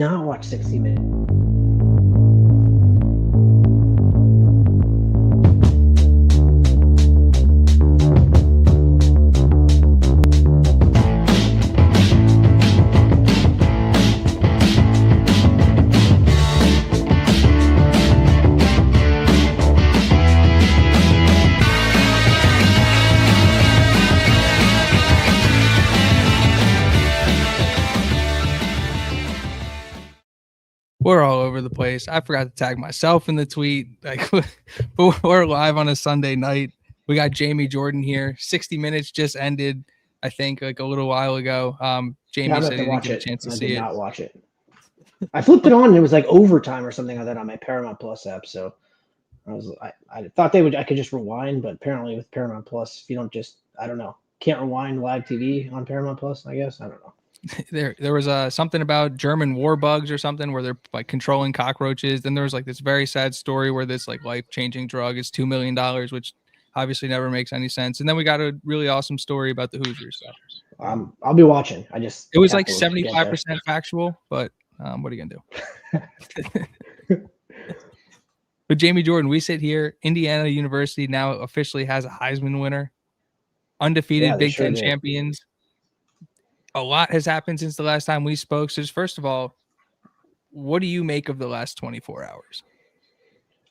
Not watch 60 Minutes. We're all over the place. I forgot to tag myself in the tweet. Like, but we're live on a Sunday night. We got Jamie Jordan here. 60 Minutes just ended, I think, like a little while ago. Jamie I'm said going he to didn't watch get a it. chance to I see did it. not watch it. I flipped it on and it was like overtime or something like that on my Paramount Plus app. So I thought I could just rewind, but apparently with Paramount Plus, if you don't just, I don't know, can't rewind live TV on Paramount Plus, I guess. I don't know. There was something about German war bugs or something where they're like controlling cockroaches. Then there was like this very sad story where this like life-changing drug is $2 million, which obviously never makes any sense. And then we got a really awesome story about the Hoosiers. So. I'll be watching. I just It was have like to get there. 75% factual, but what are you gonna do? But Jamie Jordan, we sit here. Indiana University now officially has a Heisman winner, undefeated Yeah, they Big sure Ten do. champions. A lot has happened since the last time we spoke. So, just first of all, what do you make of the last 24 hours?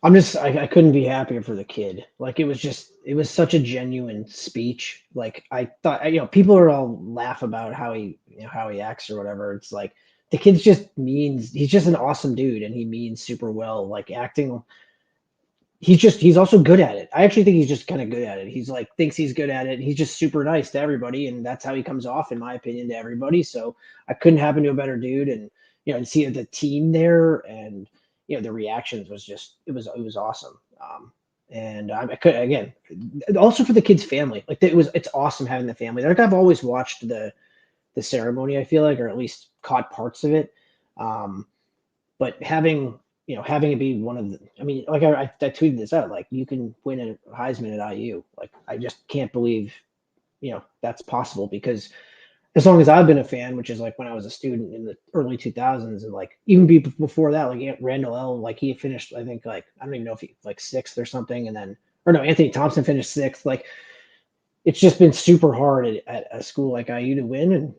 I couldn't be happier for the kid. Like it was such a genuine speech. Like I thought, people are all laugh about how he acts or whatever. It's like the kid's just means, he's just an awesome dude and he means super well. Like acting, he's also good at it. I actually think he's just kind of good at it. He's like, thinks he's good at it. He's just super nice to everybody. And that's how he comes off, in my opinion, to everybody. So I couldn't happen to a better dude. And, and see the team there and, the reactions was just, it was awesome. And I could, again, also for the kid's family, like it's awesome having the family. Like I've always watched the ceremony, I feel like, or at least caught parts of it. But having it be one of the, I mean, like I tweeted this out, like you can win a Heisman at IU. Like I just can't believe, that's possible because as long as I've been a fan, which is like when I was a student in the early 2000s, and like even before that, like Randall L, like he finished, I think, like I don't even know if he like sixth or something, and then or no, Anthony Thompson finished sixth. Like it's just been super hard at a school like IU to win, and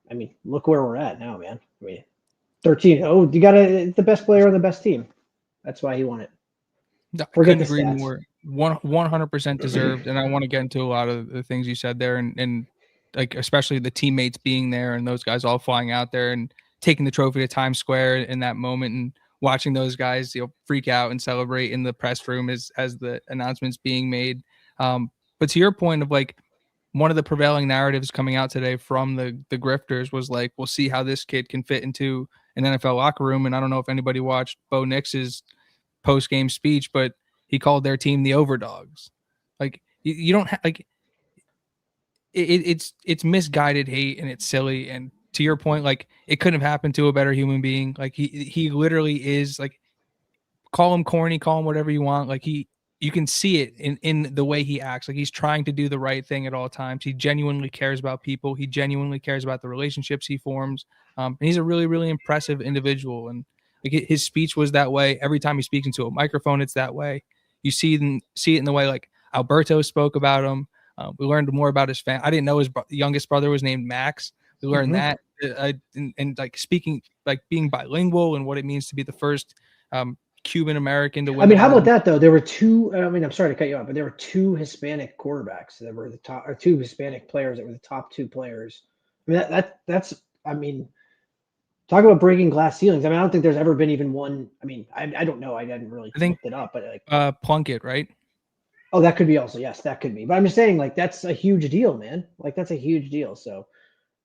I mean, look where we're at now, man. I mean, 13-0, you got the best player on the best team. That's why he won it. I Forget couldn't the agree stats. more. 100% deserved. And I want to get into a lot of the things you said there and like, especially the teammates being there and those guys all flying out there and taking the trophy to Times Square in that moment and watching those guys, freak out and celebrate in the press room as the announcements being made. But to your point of like, one of the prevailing narratives coming out today from the grifters was like, we'll see how this kid can fit into an NFL locker room. And I don't know if anybody watched Bo Nix's post-game speech, but he called their team the overdogs. Like you don't like it's misguided hate and it's silly. And to your point, like it couldn't have happened to a better human being. Like he literally is like, call him corny, call him whatever you want. Like you can see it in the way he acts. Like he's trying to do the right thing at all times. He genuinely cares about people. He genuinely cares about the relationships he forms. And he's a really, really impressive individual. And like his speech was that way. Every time he speaks into a microphone, it's that way. You see it in the way like Alberto spoke about him. We learned more about his family. I didn't know his youngest brother was named Max. We learned that and like speaking, like being bilingual and what it means to be the first Cuban American to win. I mean, how about that though? There were two. I mean, I'm sorry to cut you off, but there were two Hispanic quarterbacks that were the top, or two Hispanic players that were the top two players. I mean, that's. I mean, talk about breaking glass ceilings. I mean, I don't think there's ever been even one. I mean, I don't know. I didn't really look it up, but like Plunkett, right? Oh, that could be also. Yes, that could be. But I'm just saying, like, that's a huge deal, man. Like, that's a huge deal. So,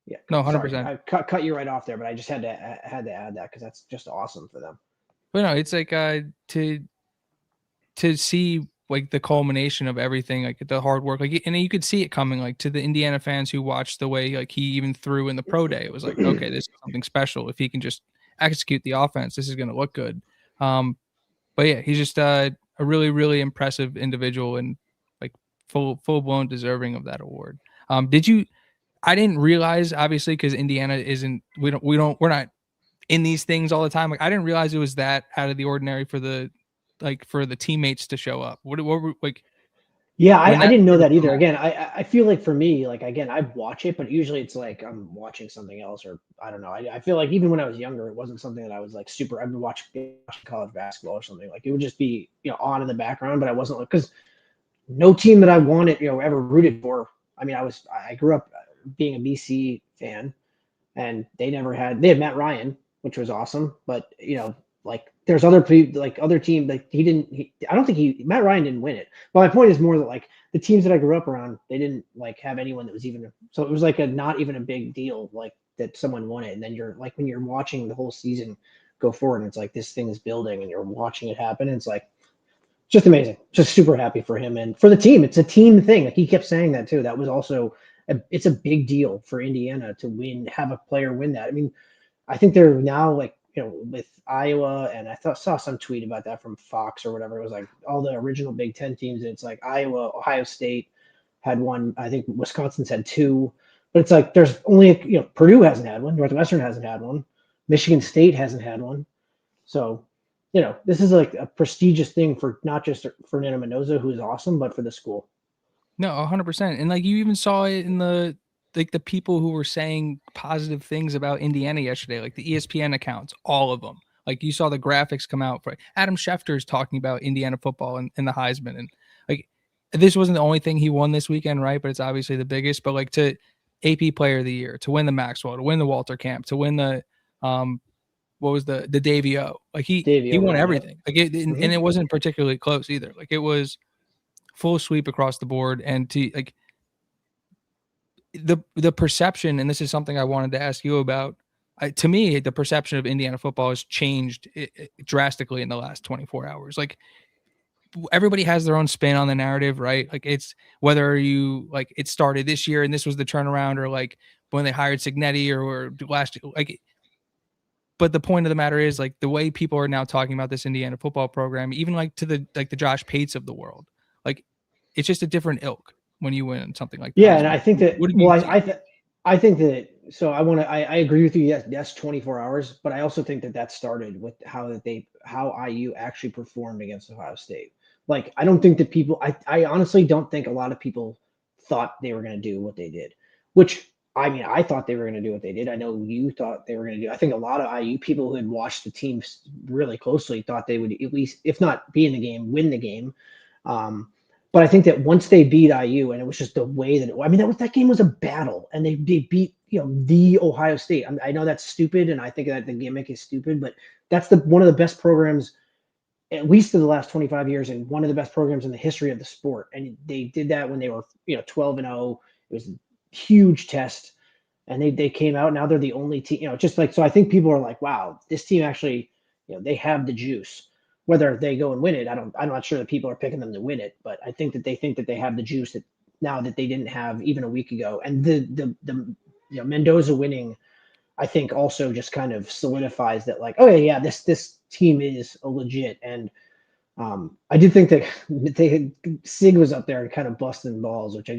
yeah. No, 100%. Sorry, I cut you right off there, but I just had to add that because that's just awesome for them. But no, it's like to see like the culmination of everything, like the hard work, like, and you could see it coming, like to the Indiana fans who watched the way like he even threw in the pro day. It was like, okay, this is something special. If he can just execute the offense, this is going to look good. But yeah, he's just a really, really impressive individual and like full blown deserving of that award. I didn't realize, obviously, because Indiana isn't, we're not in these things all the time. Like I didn't realize it was that out of the ordinary for the teammates to show up. What were like Yeah, when I that didn't know started that to come either. out? Again, I feel like for me, like again, I watch it, but usually it's like I'm watching something else, or I don't know. I feel like even when I was younger, it wasn't something that I was like super. I've been watching college basketball or something. Like it would just be on in the background, but I wasn't like because no team that I wanted ever rooted for. I mean, I grew up being a BC fan, and they had Matt Ryan, which was awesome, but like there's other people like other team like I don't think Matt Ryan didn't win it. But my point is more that like the teams that I grew up around, they didn't like have anyone that was even so it was like a not even a big deal like that someone won it, and then you're like when you're watching the whole season go forward and it's like this thing is building and you're watching it happen and it's like just amazing. Just super happy for him and for the team. It's a team thing. Like he kept saying that too. That was also it's a big deal for Indiana to have a player win that. I mean, I think they're now like with Iowa, and saw some tweet about that from Fox or whatever. It was like all the original Big Ten teams. It's like Iowa, Ohio State had one. I think Wisconsin's had two, but it's like there's only Purdue hasn't had one. Northwestern hasn't had one. Michigan State hasn't had one. So this is like a prestigious thing for not just Fernando Mendoza, who's awesome, but for the school. No, 100%. And like you even saw it in the people who were saying positive things about Indiana yesterday, like the ESPN accounts, all of them. Like you saw the graphics come out for Adam Schefter's talking about Indiana football and the Heisman. And like this wasn't the only thing he won this weekend, right? But it's obviously the biggest. But like to AP Player of the Year, to win the Maxwell, to win the Walter Camp, to win the what was the Davey O? Like he won everything. Like and it wasn't particularly close either. Like it was full sweep across the board. And to like the perception, and this is something I wanted to ask you about. To me, the perception of Indiana football has changed drastically in the last 24 hours. Like everybody has their own spin on the narrative, right? Like it's whether you like it started this year and this was the turnaround, or like when they hired Signetti or last like. But the point of the matter is like the way people are now talking about this Indiana football program, even like to the Josh Pates of the world, like it's just a different ilk when you win something like that. Yeah, and I think that what did you see? I think that so I agree with you. Yes, 24 hours, but I also think that started with how IU actually performed against Ohio State. Like I don't think that I honestly don't think a lot of people thought they were going to do what they did, which I mean, I thought they were going to do what they did. I know you thought they were going to do. I think a lot of IU people who had watched the teams really closely thought they would at least, if not be in the game, win the game. But I think that once they beat IU, and it was just the way that game was a battle, and they beat the Ohio State. I know that's stupid, and I think that the gimmick is stupid, but that's one of the best programs, at least in the last 25 years, and one of the best programs in the history of the sport. And they did that when they were 12-0. It was a huge test, and they came out. Now they're the only team. Just like so. I think people are like, wow, this team actually, they have the juice. Whether they go and win it, I'm not sure that people are picking them to win it, but I think that they have the juice that now that they didn't have even a week ago. And the Mendoza winning, I think also just kind of solidifies that like, oh yeah, this team is a legit. And I did think that Sig was up there and kind of busting balls, which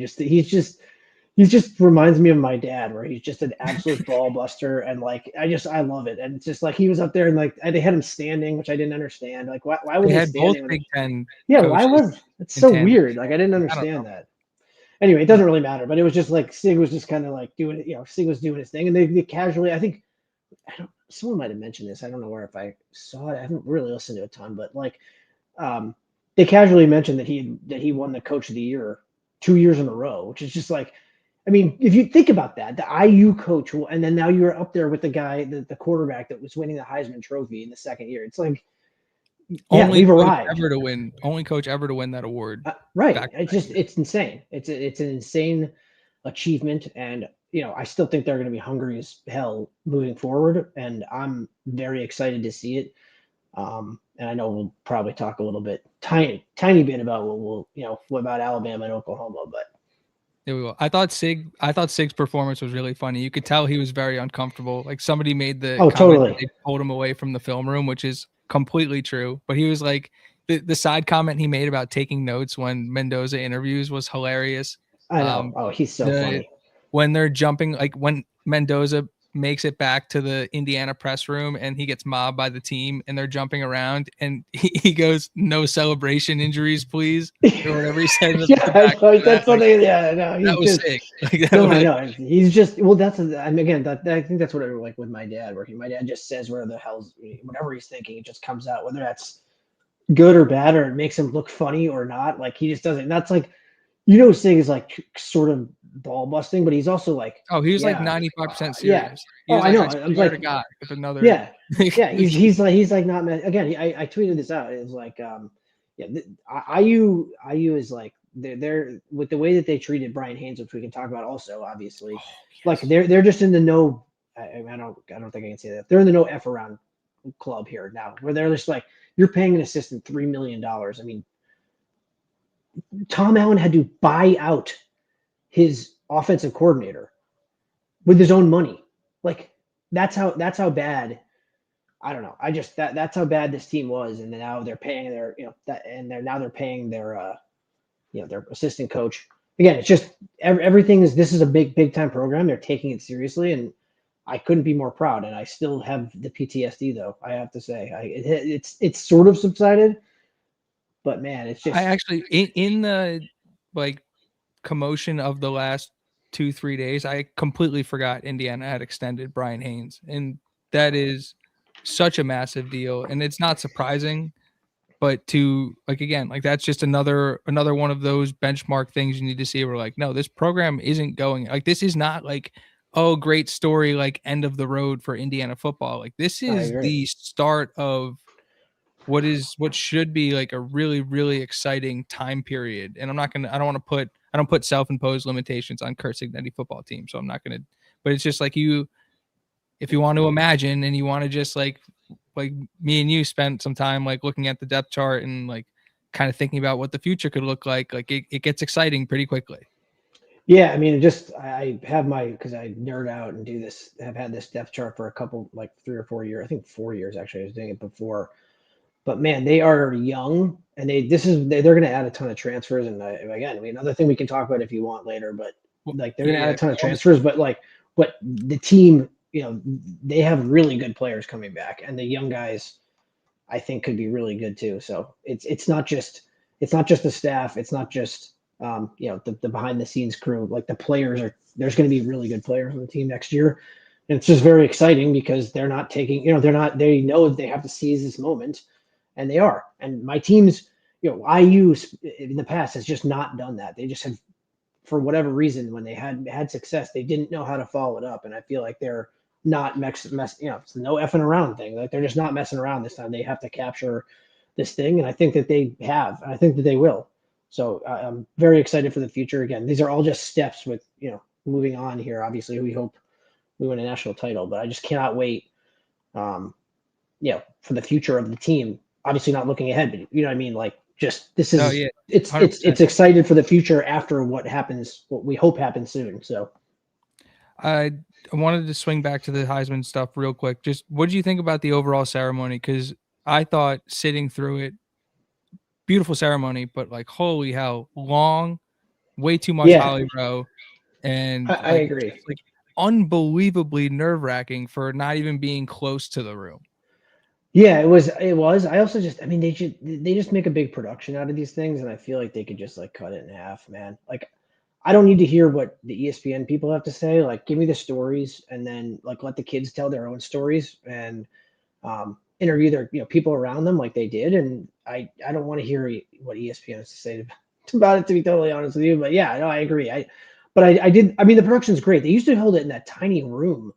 he just reminds me of my dad, where he's just an absolute ball buster, and like I love it. And it's just like he was up there and like they had him standing, which I didn't understand. Like why was They he had both standing? Big Ten Yeah, why coaches was it's in so tandem. weird? Like I didn't I don't understand know. that. Anyway, it doesn't really matter. But it was just like Sig was just kind of like doing it. Sig was doing his thing, and they casually. Someone might have mentioned this. I don't know where if I saw it. I haven't really listened to a ton, but like they casually mentioned that he won the Coach of the Year 2 years in a row, which is just like, I mean, if you think about that, the IU coach, and then now you're up there with the guy, the quarterback that was winning the Heisman Trophy in the second year. It's like, yeah, we've arrived. Only coach ever to win that award. Right. It's insane. It's an insane achievement, and I still think they're going to be hungry as hell moving forward, and I'm very excited to see it. And I know we'll probably talk a little bit, tiny bit about what about Alabama and Oklahoma, but there we go. I thought Sig's performance was really funny. You could tell he was very uncomfortable. Like somebody made the comment totally. that they pulled him away from the film room, which is completely true. But he was like the side comment he made about taking notes when Mendoza interviews was hilarious. I know. He's so funny. When they're jumping, like when Mendoza makes it back to the Indiana press room and he gets mobbed by the team and they're jumping around and he goes, "No celebration injuries, please," or whatever he said in the Yeah, back of that. that's what Like, they. Yeah, no, that he's was just. sick. Like that No, I was know. He's just well. I mean, again, I think that's what it like with my dad. My dad just says whatever the hell's whatever he's thinking, it just comes out. Whether that's good or bad, or it makes him look funny or not. Like he just doesn't. That's like Sig is like sort of ball busting, but he's also like, Oh, he was like yeah, 95% yeah. serious. He Oh, was I like, know. "I I'm swear to like, God, if another." yeah, yeah. He's like not again. I tweeted this out. It's like yeah. IU is like they're with the way that they treated Brian Haynes, which we can talk about also. Obviously, Oh, like yes. they're just in the no. I don't think I can say that they're in the no f around club here now, where they're just like you're paying an assistant $3 million. I mean, Tom Allen had to buy out his offensive coordinator with his own money. Like that's how bad. I don't know. I just that's how bad this team was, and now they're paying their they're paying their their assistant coach. Again, it's just everything is this is a big time program. They're taking it seriously, and I couldn't be more proud. And I still have the PTSD though. I have to say, it's sort of subsided, but man, it's I just actually in the like commotion of the last 2-3 days, I completely forgot Indiana had extended Brian Haynes, and that is such a massive deal. And it's not surprising, but to like again, like that's just another one of those benchmark things you need to see. Where like, no, this program isn't going like this is not like, oh, great story, like end of the road for Indiana football. Like this I is agree. the start of what should be like a really exciting time period. And I don't put self-imposed limitations on Kurt Cignetti football team, so I'm not gonna. But it's just like if you want to imagine and you want to just like me and you spent some time like looking at the depth chart and like kind of thinking about what the future could look like it gets exciting pretty quickly. Yeah, I mean, it just I have my because I nerd out and do this. Have had this depth chart for a couple like 3 or 4 years. I think 4 years actually. I was doing it before. But man, they are young, and they're going to add a ton of transfers. And again, I mean, another thing we can talk about if you want later, but Well, like they're going to add yeah, a ton of all the transfers. But the team, they have really good players coming back, and the young guys, I think, could be really good too. So it's not just the staff, it's not just the behind the scenes crew. Like the players are there's going to be really good players on the team next year. And it's just very exciting because they're not taking, they know they have to seize this moment and they are. And my teams, IU in the past has just not done that. They just have, for whatever reason, when they had success, they didn't know how to follow it up. And I feel like they're not it's no effing around thing. Like they're just not messing around this time. They have to capture this thing, and I think that they have, and I think that they will. So I'm very excited for the future. Again, these are all just steps with moving on here. Obviously, we hope we win a national title, but I just cannot wait. Um, for the future of the team. Obviously, not looking ahead, but you know what I mean. Like, just this no, is yeah, it's it's 100%. it's excited for the future after what we hope happens soon. So I wanted to swing back to the Heisman stuff real quick. Just what did you think about the overall ceremony? Because I thought sitting through it, beautiful ceremony, but like holy hell, long, way too much yeah, Holly Rowe, and I like agree. just like unbelievably nerve wracking for not even being close to the room. Yeah, it was. I also just, I mean, they just make a big production out of these things, and I feel like they could just like cut it in half, man. Like, I don't need to hear what the ESPN people have to say. Like, give me the stories, and then like let the kids tell their own stories and interview their people around them like they did. And I don't want to hear what ESPN has to say about it, to be totally honest with you. But yeah, no, I agree. I did. I mean, the production's great. They used to hold it in that tiny room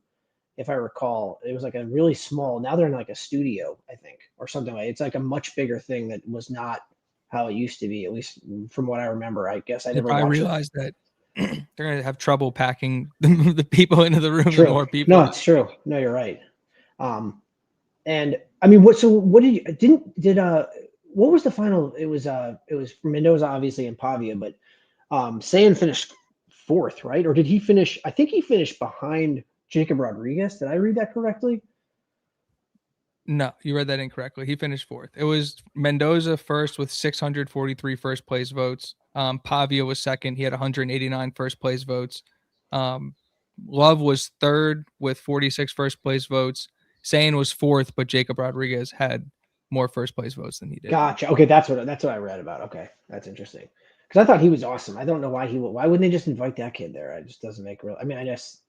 if I recall. It was like a really small. Now they're in like a studio, I think, or something like. It's like a much bigger thing that was not how it used to be, at least from what I remember. I guess I They never probably watched it. realized that they're gonna have trouble packing the people into the room. The True. more No, people, it's true. No, you're right. Um, and I mean, what? So what did you did what was the final? It was Mendoza obviously and Pavia, but Sayan finished fourth, right? Or did he finish? I think he finished behind Jacob Rodriguez. Did I read that correctly? no, you read that incorrectly. He finished fourth. It was Mendoza first with 643 first place votes. Pavia was second. He had 189 first place votes. Um, Love was third with 46 first place votes. Sane was fourth, but Jacob Rodriguez had more first place votes than he did. Gotcha. Okay, that's what I read about. Okay, that's interesting. Because I thought he was awesome. I don't know why why wouldn't they just invite that kid there? It just doesn't make real. I mean, I guess.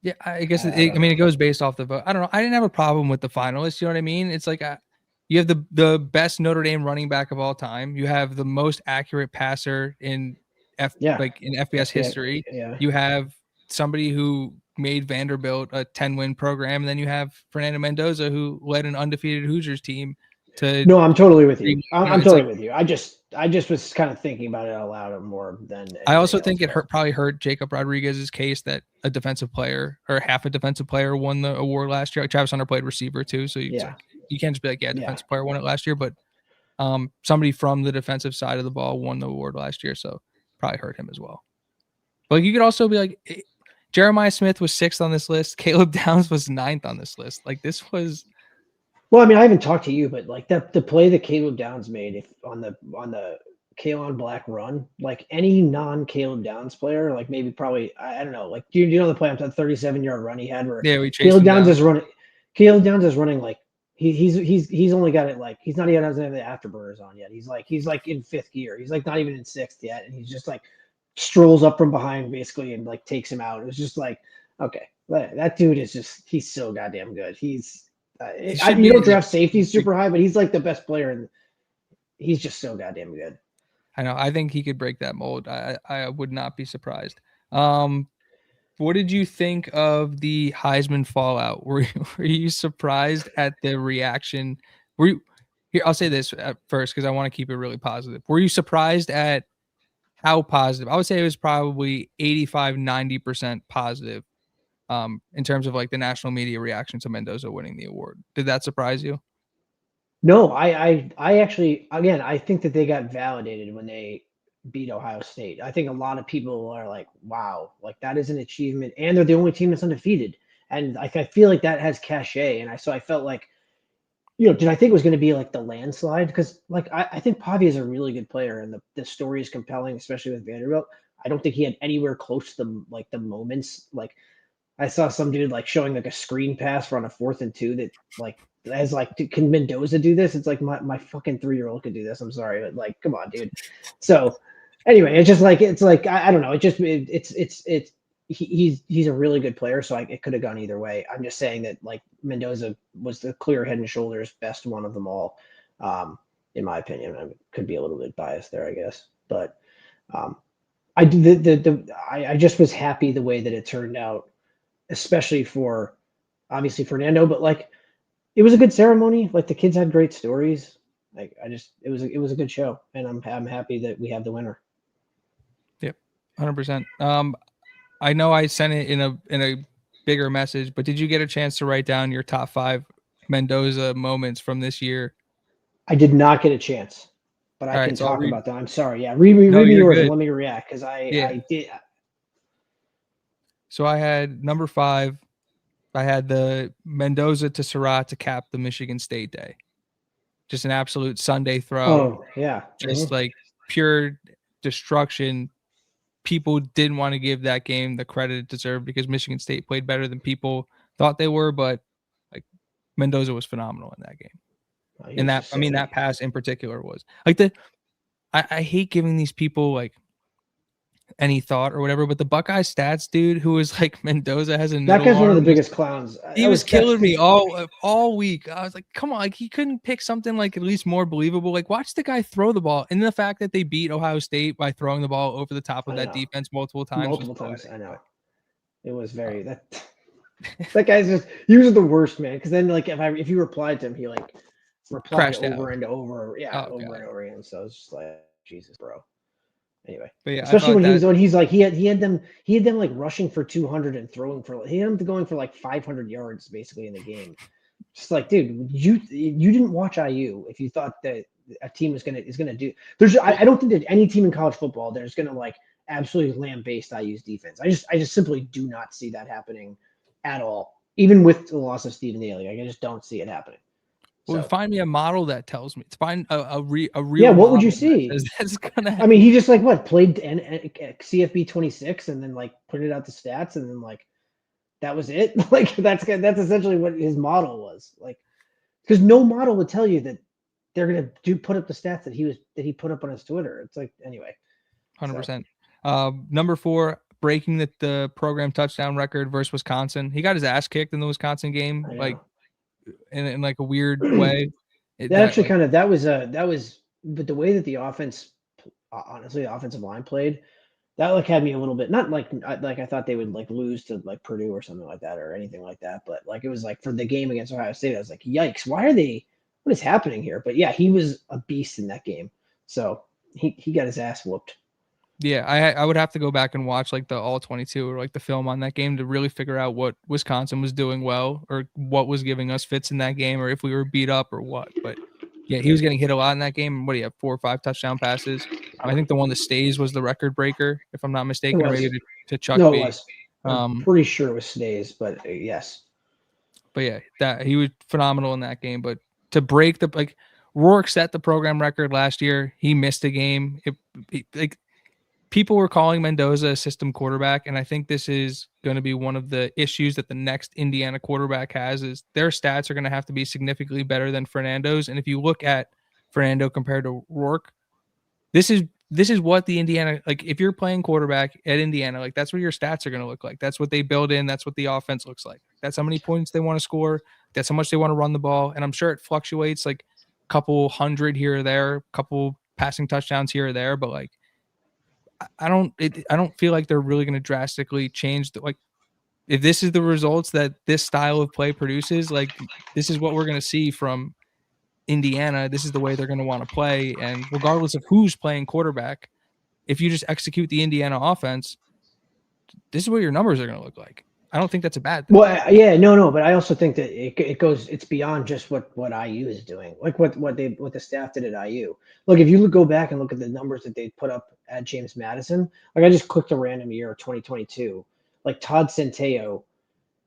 Yeah, I guess I it, don't I mean know. it goes based off the vote. I don't know. I didn't have a problem with the finalists. You know what I mean? It's like you have the best Notre Dame running back of all time. You have the most accurate passer in Yeah. in FBS history. Yeah. You have somebody who made Vanderbilt a 10-win program, and then you have Fernando Mendoza who led an undefeated Hoosiers team to. No, I'm totally with you. You know, I'm it's totally like with you. I just was kind of thinking about it out loud more than I anything also else. think it probably hurt Jacob Rodriguez's case that a defensive player or half a defensive player won the award last year. Like Travis Hunter played receiver too, so it's like you can't just be like, yeah, defensive player won it last year, but somebody from the defensive side of the ball won the award last year, so probably hurt him as well. But like, you could also be like, Jeremiah Smith was 6th on this list. Caleb Downs was 9th on this list. Like this was. Well, I mean, I haven't talked to you, but like the play that Caleb Downs made if on the Kalon Black run, like any non-Caleb Downs player, like maybe probably I don't know, like do you know the play on the 37-yard run he had where Yeah, we chased Caleb him Downs down. is running. Caleb Downs is running like he's only got it like he's not even having the afterburners on yet. He's like in 5th gear. He's like not even in 6th yet, and he's just like strolls up from behind basically and like takes him out. It was just like okay, that dude is just he's so goddamn good. He's you don't draft safeties super high, but he's like the best player, and he's just so goddamn good. I know. I think he could break that mold. I would not be surprised. What did you think of the Heisman fallout? Were you surprised at the reaction? Here, I'll say this at first because I want to keep it really positive. Were you surprised at how positive? I would say it was probably 85-90% positive in terms of like the national media reaction to Mendoza winning the award. Did that surprise you? No, I actually, again, I think that they got validated when they beat Ohio State. I think a lot of people are like, wow, like that is an achievement, and they're the only team that's undefeated. And I feel like that has cachet. And I felt like, did I think it was going to be like the landslide? Because like I think Pavia is a really good player, and the story is compelling, especially with Vanderbilt. I don't think he had anywhere close to the moments. Like I saw some dude like showing like a screen pass for on a 4th and 2 that like as like can Mendoza do this? It's like my fucking 3-year-old could do this. I'm sorry, but like come on, dude. So anyway, it's just like I don't know. It just he's a really good player, so it could have gone either way. I'm just saying that like Mendoza was the clear head and shoulders best one of them all, in my opinion. I could be a little bit biased there, I guess, but I just was happy the way that it turned out, especially for obviously Fernando, but like it was a good ceremony. Like the kids had great stories. Like it was a good show, and I'm happy that we have the winner. Yep, 100%. I know I sent it in a bigger message, but did you get a chance to write down your top 5 Mendoza moments from this year? I did not get a chance, but I can talk about that. I'm sorry. Yeah, read me yours and let me react because I did. So I had number 5. I had the Mendoza to Surratt to cap the Michigan State day. Just an absolute Sunday throw. Oh, yeah. Just like pure destruction. People didn't want to give that game the credit it deserved because Michigan State played better than people thought they were, but like Mendoza was phenomenal in that game. And that pass in particular was like I hate giving these people like any thought or whatever, but the Buckeye stats dude who was like Mendoza has a that guy's one of the biggest clowns. He was killing me all week. I was like, come on, like he couldn't pick something like at least more believable. Like watch the guy throw the ball, and the fact that they beat Ohio State by throwing the ball over the top of that defense multiple times. I know it was very that guy's just he was the worst, man. Because then like if you replied to him, he like replied over and over, over and over again. So it's just like Jesus, bro. Anyway, but yeah, especially when he's like he had them like rushing for 200 and throwing for he had them going for like 500 yards basically in the game. Just like, dude, you didn't watch IU if you thought that a team is gonna do. I don't think that any team in college football there's gonna like absolutely lambaste IU's defense. I just simply do not see that happening at all. Even with the loss of Stephen Daly, I just don't see it happening. Well, So find me a model that tells me. Find a real yeah, what would you model that see? says that's gonna. I mean, he just like what played CFB 26 and then like put it out the stats and then like that was it. Like that's essentially what his model was. Like because no model would tell you that they're gonna put up the stats that he put up on his Twitter. It's like anyway. 100%. Number 4, breaking the program touchdown record versus Wisconsin. He got his ass kicked in the Wisconsin game, like in like a weird way. That actually kind of that was but the way that the offense honestly the offensive line played that like had me a little bit not like I thought they would like lose to like Purdue or something like that or anything like that, but like it was like for the game against Ohio State I was like yikes, what is happening here? But yeah, he was a beast in that game, so he got his ass whooped. Yeah, I would have to go back and watch like the all 22 or like the film on that game to really figure out what Wisconsin was doing well or what was giving us fits in that game or if we were beat up or what. But yeah, he was getting hit a lot in that game. What do you have? 4 or 5 touchdown passes. I think the one that stays was the record breaker, if I'm not mistaken, or maybe to Chuck No, B. it was. I'm pretty sure it was Stays, but yes. But yeah, that he was phenomenal in that game. But to break the like Rourke set the program record last year. He missed a game. Like people were calling Mendoza a system quarterback, and I think this is going to be one of the issues that the next Indiana quarterback has is their stats are going to have to be significantly better than Fernando's. And if you look at Fernando compared to Rourke, this is what the Indiana, like if you're playing quarterback at Indiana, like that's what your stats are going to look like. That's what they build in. That's what the offense looks like. That's how many points they want to score. That's how much they want to run the ball. And I'm sure it fluctuates like a couple hundred here or there, a couple passing touchdowns here or there, but like I don't feel like they're really going to drastically change like if this is the results that this style of play produces, like this is what we're going to see from Indiana. This is the way they're going to want to play. And regardless of who's playing quarterback, if you just execute the Indiana offense, this is what your numbers are going to look like. I don't think that's a bad thing. Well, yeah, no, but I also think that it's beyond just what IU is doing, like what the staff did at IU. Look, if you go back and look at the numbers that they put up at James Madison, like I just clicked a random year, 2022, like Todd Centeio,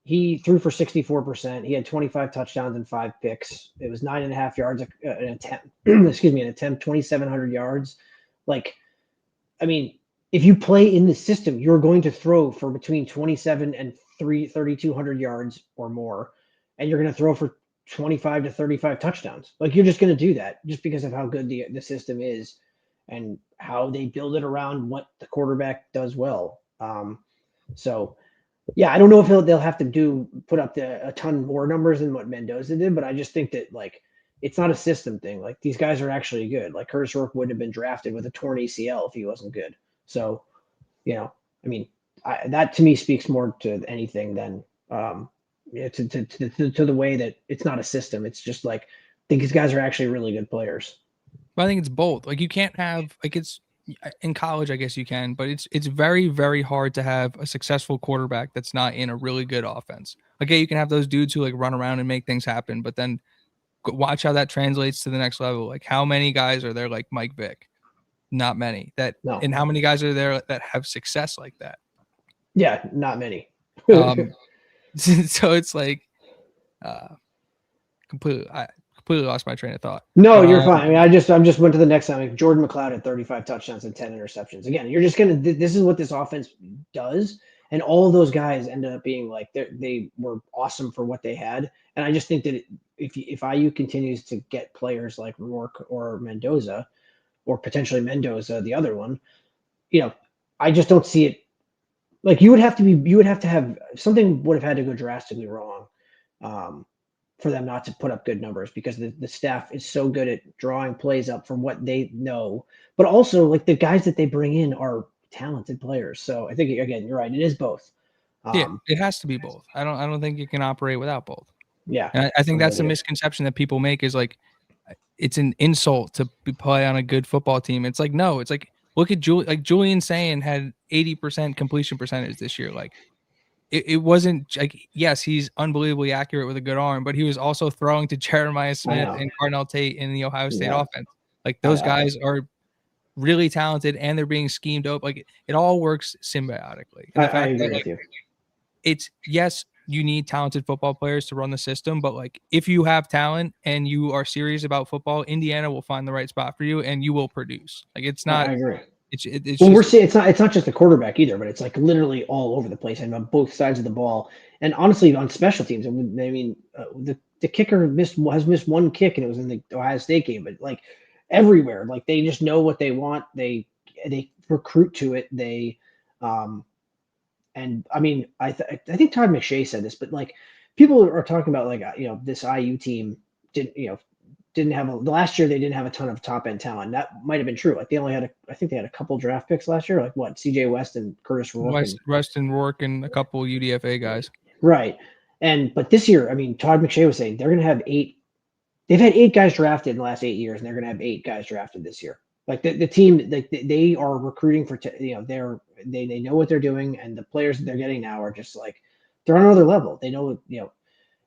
he threw for 64%. He had 25 touchdowns and 5 picks. It was 9.5 yards an attempt. Excuse me, an attempt, 2,700 yards. Like, I mean, if you play in the system, you're going to throw for between 27 and 3,200 yards or more, and you're going to throw for 25 to 35 touchdowns. Like you're just going to do that just because of how good the system is and how they build it around what the quarterback does well. So yeah, I don't know if they'll have to put up a ton more numbers than what Mendoza did, but I just think that like it's not a system thing. Like these guys are actually good. Like Curtis Rourke wouldn't have been drafted with a torn ACL if he wasn't good. So, I mean, that to me speaks more to anything than to the way that it's not a system. It's just like I think these guys are actually really good players. But I think it's both. Like you can't have like it's in college, I guess you can, but it's very, very hard to have a successful quarterback that's not in a really good offense. Okay, you can have those dudes who like run around and make things happen, but then watch how that translates to the next level. Like how many guys are there like Mike Vick? Not many. And how many guys are there that have success like that? Yeah, not many. So it's like completely lost my train of thought. No, you're fine. I mean, I just went to the next time. Like Jordan McLeod had 35 touchdowns and 10 interceptions. Again, you're just gonna. This is what this offense does, and all of those guys ended up being like they were awesome for what they had. And I just think that if IU continues to get players like Rourke or Mendoza, or potentially Mendoza, the other one, I just don't see it. Like you would have to have something would have had to go drastically wrong for them not to put up good numbers because the staff is so good at drawing plays up from what they know, but also like the guys that they bring in are talented players. So I think again, you're right. It is both. Yeah, it has to be both. I don't think you can operate without both. Yeah, and I think that's a misconception that people make is like it's an insult to play on a good football team. It's like no, it's like look at Julian Sayin had 80% completion percentage this year. Like it wasn't like yes, he's unbelievably accurate with a good arm, but he was also throwing to Jeremiah Smith and Carnell Tate in the Ohio State offense. Like those guys are really talented and they're being schemed up. Like it all works symbiotically. And I agree with you. It's yes, you need talented football players to run the system. But like, if you have talent and you are serious about football, Indiana will find the right spot for you and you will produce. Like, it's not. I agree. It's Well, we're just seeing it's not just the quarterback either, but it's like literally all over the place and on both sides of the ball. And honestly, on special teams, I mean, the kicker has missed one kick, and it was in the Ohio State game. But like everywhere, like they just know what they want. They recruit to it. And I mean, I think Todd McShay said this, but like people are talking about like this IU team didn't have the last year they didn't have a ton of top end talent. That might have been true. Like they only had I think they had a couple draft picks last year, like what, CJ West and Curtis Rourke. Weston Rourke and a couple UDFA guys. Right. But this year, I mean, Todd McShay was saying they're going to have 8. They've had 8 guys drafted in the last 8 years, and they're going to have 8 guys drafted this year. Like the team, like they are recruiting for, they know what they're doing, and the players that they're getting now are just like, they're on another level. They know,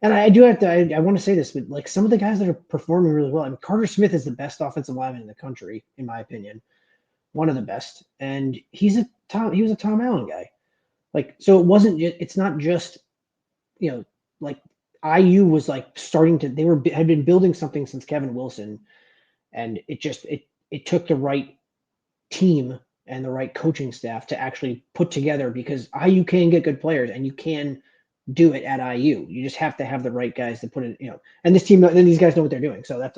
and I do have to, I want to say this, but like some of the guys that are performing really well, I mean, Carter Smith is the best offensive lineman in the country, in my opinion, one of the best. And he was a Tom Allen guy. Like, so it's not just, like IU was like starting to, had been building something since Kevin Wilson, and it took the right team and the right coaching staff to actually put together, because IU can get good players and you can do it at IU. You just have to have the right guys to put it, and this team, and these guys know what they're doing. So that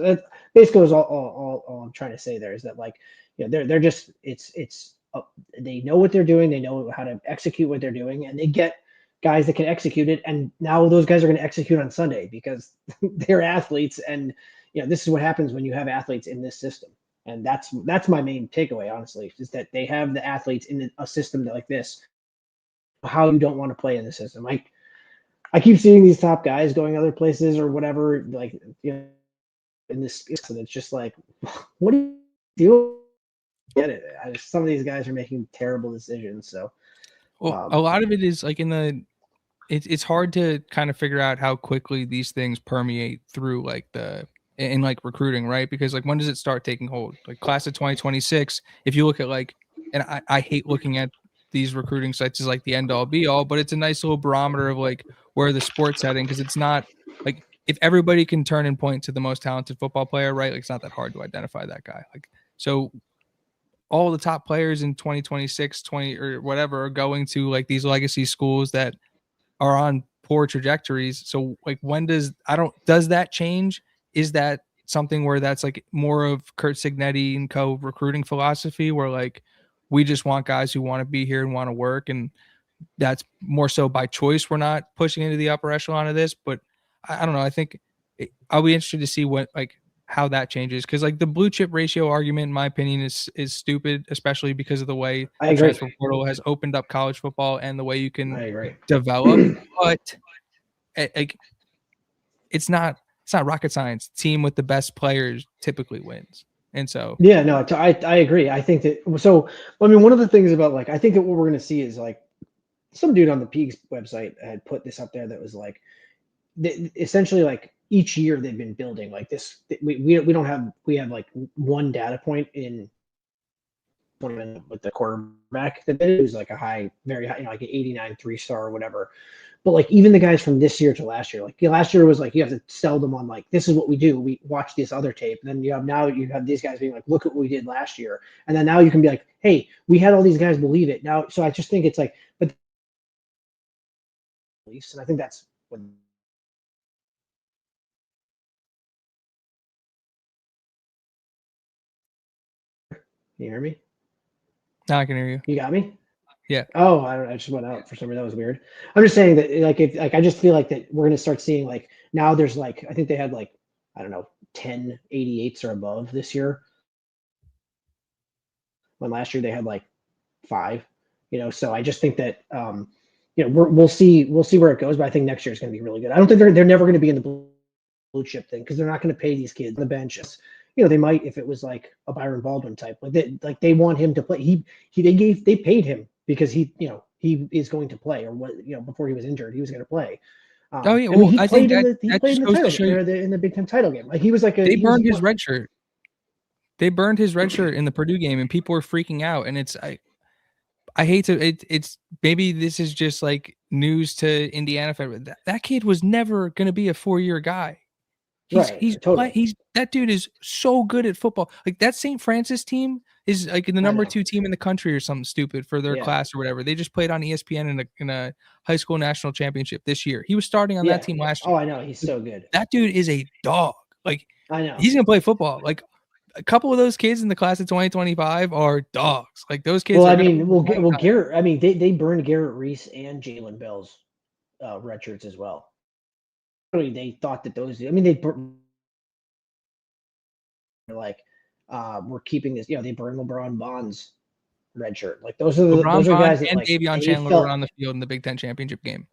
basically is all I'm trying to say there, is that like, they're just, they know what they're doing. They know how to execute what they're doing, and they get guys that can execute it. And now those guys are going to execute on Sunday because they're athletes. And, this is what happens when you have athletes in this system. And that's my main takeaway, honestly, is that they have the athletes in a system like this. How you don't want to play in the system. I keep seeing these top guys going other places or whatever, like, in this, and it's just like, what do you do? Get it? Some of these guys are making terrible decisions. So, well, a lot of it is like it's hard to kind of figure out how quickly these things permeate through like in like recruiting, right? Because like, when does it start taking hold? Like class of 2026, if you look at like, and I hate looking at these recruiting sites as like the end all be all, but it's a nice little barometer of like where the sport's heading, because it's not like, if everybody can turn and point to the most talented football player, right? Like, it's not that hard to identify that guy. Like, so all the top players in 2026, 20 or whatever are going to like these legacy schools that are on poor trajectories. So like, does that change? Is that something where that's like more of Kurt Signetti and co recruiting philosophy, where like, we just want guys who want to be here and want to work, and that's more so by choice? We're not pushing into the upper echelon of this, but I don't know. I think I'll be interested to see how that changes, because like the blue chip ratio argument, in my opinion, is stupid, especially because of the way the transfer portal has opened up college football and the way you can develop. But like, it's not rocket science. Team with the best players typically wins. And so, yeah, no, I agree. I think that, so, I mean, one of the things about like, I think that what we're going to see is like, some dude on the Peaks website had put this up there that was like, essentially like each year they've been building like this. We have like one data point in with the quarterback that was like a high, very high, like an 89 3-star or whatever. But like, even the guys from this year to last year, like last year was like, you have to sell them on like, this is what we do. We watch this other tape. And then now you have these guys being like, look at what we did last year. And then now you can be like, hey, we had all these guys believe it now. So I just think it's like, but beliefs, and I think that's what. Can you hear me? now I can hear you. You got me? Yeah. Oh, I don't know. I just went out for some reason. That was weird. I'm just saying that like, if like, I just feel like that we're going to start seeing like, now there's like, I think they had like, I don't know, 10 88s or above this year. When last year they had like 5, so I just think that, we'll see where it goes, but I think next year is going to be really good. I don't think they're never going to be in the blue chip thing, because they're not going to pay these kids on the benches. They might, if it was like a Byron Baldwin type, like they want him to play. They paid him because he is going to play, or what, before he was injured, he was going to play. Oh yeah, well, he I played think in the title game, in the Big Ten title game. Like he was like they burned his red shirt. They burned his red shirt in the Purdue game, and people were freaking out. And it's I hate to it's maybe this is just like news to Indiana fan. That kid was never gonna be a 4-year guy. Totally. He's that dude is so good at football. Like that St. Francis team is like the number 2 team in the country or something stupid for their class or whatever. They just played on ESPN in a high school national championship this year. He was starting on that team last year. Oh, I know. He's so good. That dude is a dog. Like I know. He's gonna play football. Like a couple of those kids in the class of 2025 are dogs. Like those kids. Well, I mean, Garrett. I mean, they burned Garrett Reese and Jalen Bell's red shirts as well. Really, they thought that those. I mean, like we're keeping this. They burned LeBron Bond's red shirt. Like those are guys that and like Davion Chandler were on the field in the Big Ten championship game.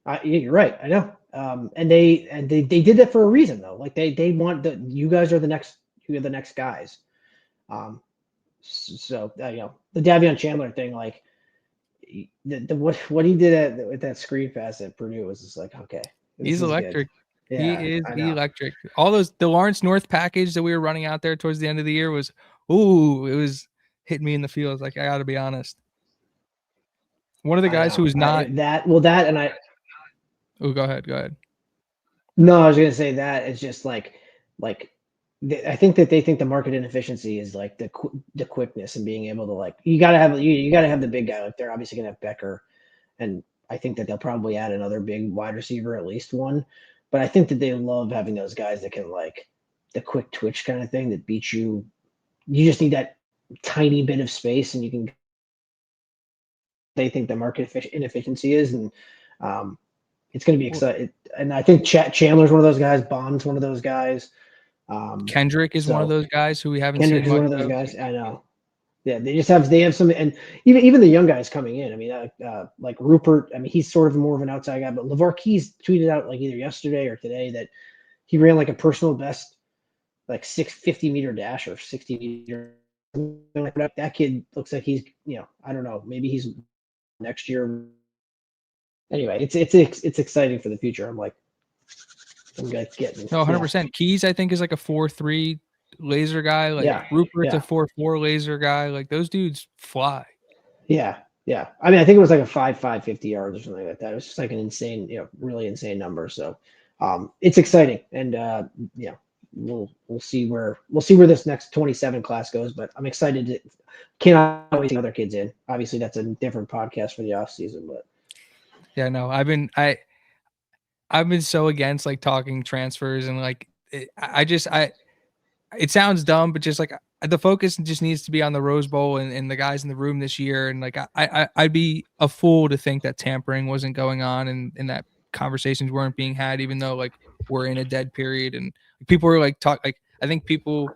Yeah, you're right. I know. And they did that for a reason though. Like they want you guys are the next. You're the next guys. So the Davion Chandler thing, like what he did with that screen pass at Purdue was just like, okay, he's electric. Yeah, he is electric. All the Lawrence North package that we were running out there towards the end of the year was, it was hitting me in the feels. Like I got to be honest. One of the guys who was not Oh, go ahead. No, I was gonna say that it's just like I think that they think the market inefficiency is like the quickness and being able to like you gotta have the big guy. Like they're obviously gonna have Becker, and I think that they'll probably add another big wide receiver, at least one. But I think that they love having those guys that can like the quick twitch kind of thing that beats you. You just need that tiny bit of space, and you can. They think the market inefficiency is, and it's going to be exciting. And I think Chandler's one of those guys. Bond's one of those guys. Kendrick is one of those guys who we haven't Kendrick seen. Kendrick is one of those guys. I know. Yeah, they have some, and even the young guys coming in. I mean, like Rupert. I mean, he's sort of more of an outside guy, but LeVar Keys tweeted out like either yesterday or today that he ran like a personal best, like 650-meter dash or 60-meter. That kid looks like he's, I don't know, maybe he's next year. Anyway, it's exciting for the future. I'm getting 100%. Keys, I think, is like a 4.3 laser guy. Like Rupert's a 4.4 laser guy. Like those dudes fly. Yeah. I mean, I think it was like a 5.5 50 yards or something like that. It was just like an insane, really insane number. So, it's exciting, and we'll see where this next 27 class goes. But I'm excited cannot wait to see other kids in. Obviously, that's a different podcast for the off season, but yeah, no, I've been so against like talking transfers and like it sounds dumb, but just like the focus just needs to be on the Rose Bowl and the guys in the room this year. And like I'd be a fool to think that tampering wasn't going on and that conversations weren't being had, even though like we're in a dead period and people were like I think people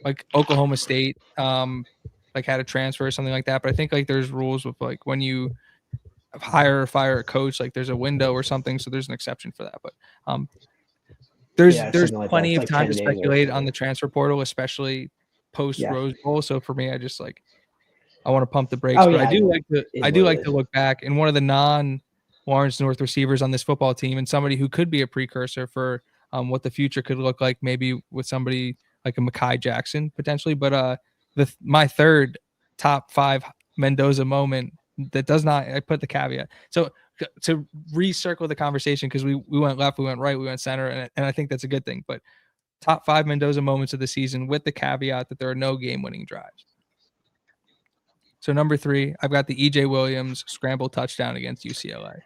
like Oklahoma State like had a transfer or something like that. But I think like there's rules with like when you hire or fire a coach, like there's a window or something, so there's an exception for that. But there's plenty of time to speculate on the transfer portal, especially post Rose Bowl. So for me, I just like I want to pump the brakes, but I do like to look back. And one of the non-Lawrence North receivers on this football team, and somebody who could be a precursor for what the future could look like, maybe with somebody like a Mekhi Jackson potentially. But my third top 5 Mendoza moment that does not, I put the caveat. So to recircle the conversation, because we went left, we went right, we went center, and I think that's a good thing. But top 5 Mendoza moments of the season with the caveat that there are no game-winning drives. So number 3, I've got the EJ Williams scramble touchdown against UCLA.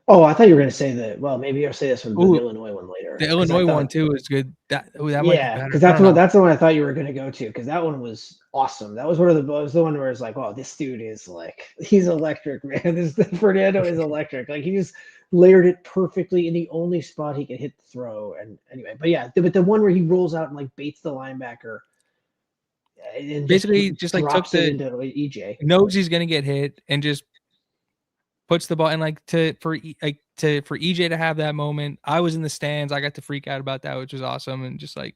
Oh, I thought you were going to say that. Well, maybe I'll say this from the Illinois one later. The Illinois one too is good. That might be better. Because that's the one I thought you were going to go to. Because that one was awesome. That was the one where it's like, oh, this dude is like, he's electric, man. Fernando is electric. Like he just layered it perfectly in the only spot he can hit the throw. And anyway, but the one where he rolls out and like baits the linebacker. And basically just like took the into EJ. Knows he's going to get hit and just puts the ball and like for EJ to have that moment. I was in the stands. I got to freak out about that, which was awesome. And just like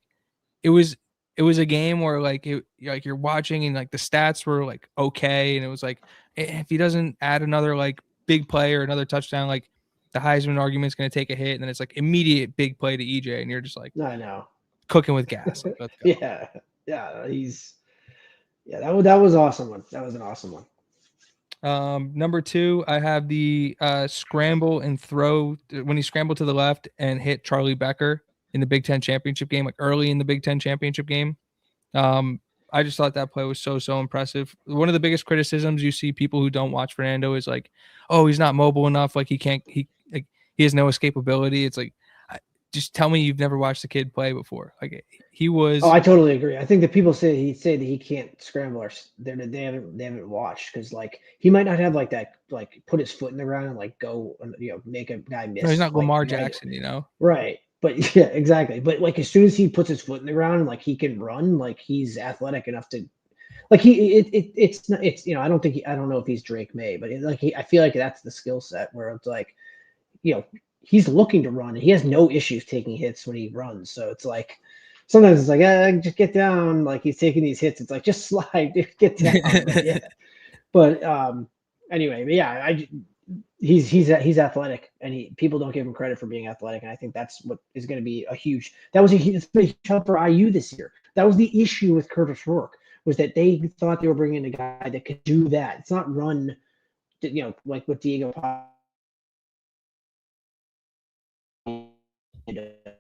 it was a game where like you're watching and like the stats were like okay, and it was like if he doesn't add another like big play or another touchdown, like the Heisman argument's going to take a hit, and then it's like immediate big play to EJ, and you're just like, I know, cooking with gas. Like, let's go. yeah, Yeah, that was awesome one. That was an awesome one. Number 2, I have the scramble and throw when he scrambled to the left and hit Charlie Becker in the Big Ten championship game, like early in the Big Ten championship game. I just thought that play was so impressive. One of the biggest criticisms you see people who don't watch Fernando is like, oh, he's not mobile enough. Like he has no escapability. It's like, just tell me you've never watched the kid play before. Like he was. Oh, I totally agree. I think that people say that he can't scramble or they haven't watched because like he might not have like that like put his foot in the ground and like go make a guy miss. No, he's not like, Lamar Jackson, you know. Right. But yeah, exactly. But like as soon as he puts his foot in the ground and like he can run, like he's athletic enough to like it's not it's I don't know if he's Drake May, but I feel like that's the skill set where it's like he's looking to run and he has no issues taking hits when he runs. So it's like sometimes it's like just get down, like he's taking these hits. It's like just slide, get down. But yeah. But anyway, but yeah, he's athletic and people don't give him credit for being athletic, and I think that's what is going to be a huge help for IU this year. That was the issue with Curtis Rourke, was that they thought they were bringing a guy that could do that. It's not run, like what Diego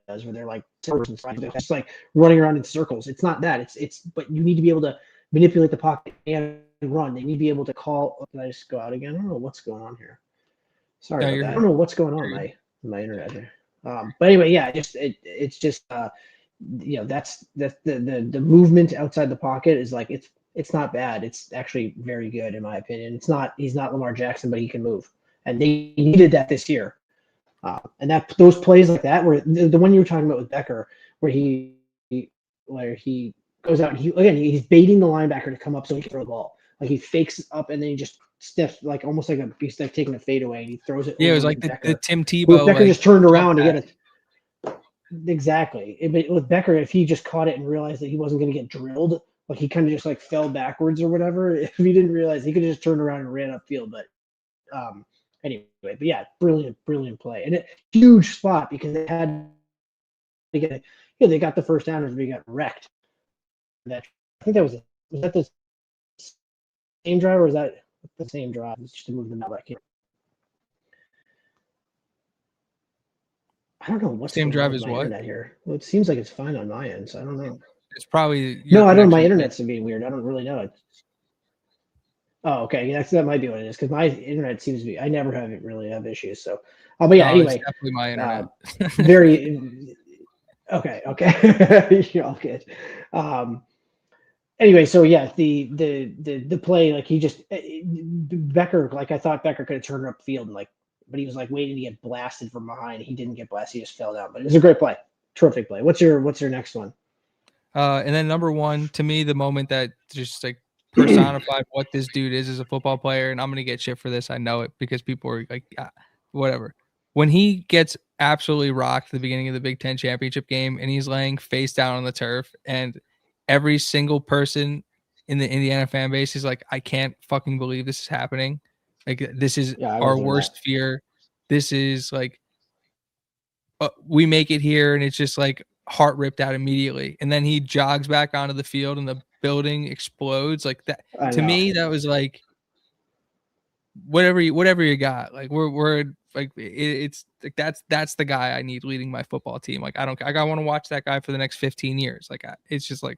does, where they're like just like running around in circles. It's not that. It's but you need to be able to manipulate the pocket and run. They need to be able to call. Did I just go out again? I don't know what's going on here. Sorry about that. I don't know what's going on with my internet here. But anyway, yeah, it's just that's the movement outside the pocket is like it's not bad. It's actually very good in my opinion. He's not Lamar Jackson, but he can move, and they needed that this year. And those plays like that, where the one you were talking about with Becker, where he goes out and he's baiting the linebacker to come up so he can throw the ball. Like he fakes up and then he just stiff, like almost like he's like taking a fadeaway and he throws it. Yeah, it was like the Tim Tebow. Becker just turned around to get it. Exactly. With Becker, if he just caught it and realized that he wasn't going to get drilled, like he kind of just like fell backwards or whatever. If he didn't realize, he could have just turned around and ran upfield. But anyway, but yeah, brilliant play and huge spot because they had to get it. They got the first down and they got wrecked. I think that was that the same drive or is that the same drive? It's just to move them out back here. I don't know what's same drive as what internet here. Well, it seems like it's fine on my end, so I don't know. It's probably no. I don't know. My internet's being weird. I don't really know. Oh, okay. Yeah, that might be what it is because my internet seems to be. I never really have issues. So, but yeah. Anyway, it's definitely my internet. Very. Okay. You're all good. Anyway, so yeah, the play, like he just Becker, like I thought Becker could have turned upfield and but he was like waiting to get blasted from behind. He didn't get blasted; he just fell down. But it was a great play, terrific play. What's your next one? And then number 1, to me, the moment that just like personified what this dude is as a football player, and I'm gonna get shit for this, I know it, because people are like, whatever. When he gets absolutely rocked at the beginning of the Big Ten championship game, and he's laying face down on the turf, and every single person in the Indiana fan base is like, I can't fucking believe this is happening. Like, this is our worst fear. This is like, we make it here, and it's just like heart ripped out immediately. And then he jogs back onto the field, and the building explodes. Like that to me, that was like, whatever you got. Like we're like it's like that's the guy I need leading my football team. Like I want to watch that guy for the next 15 years. Like it's just like.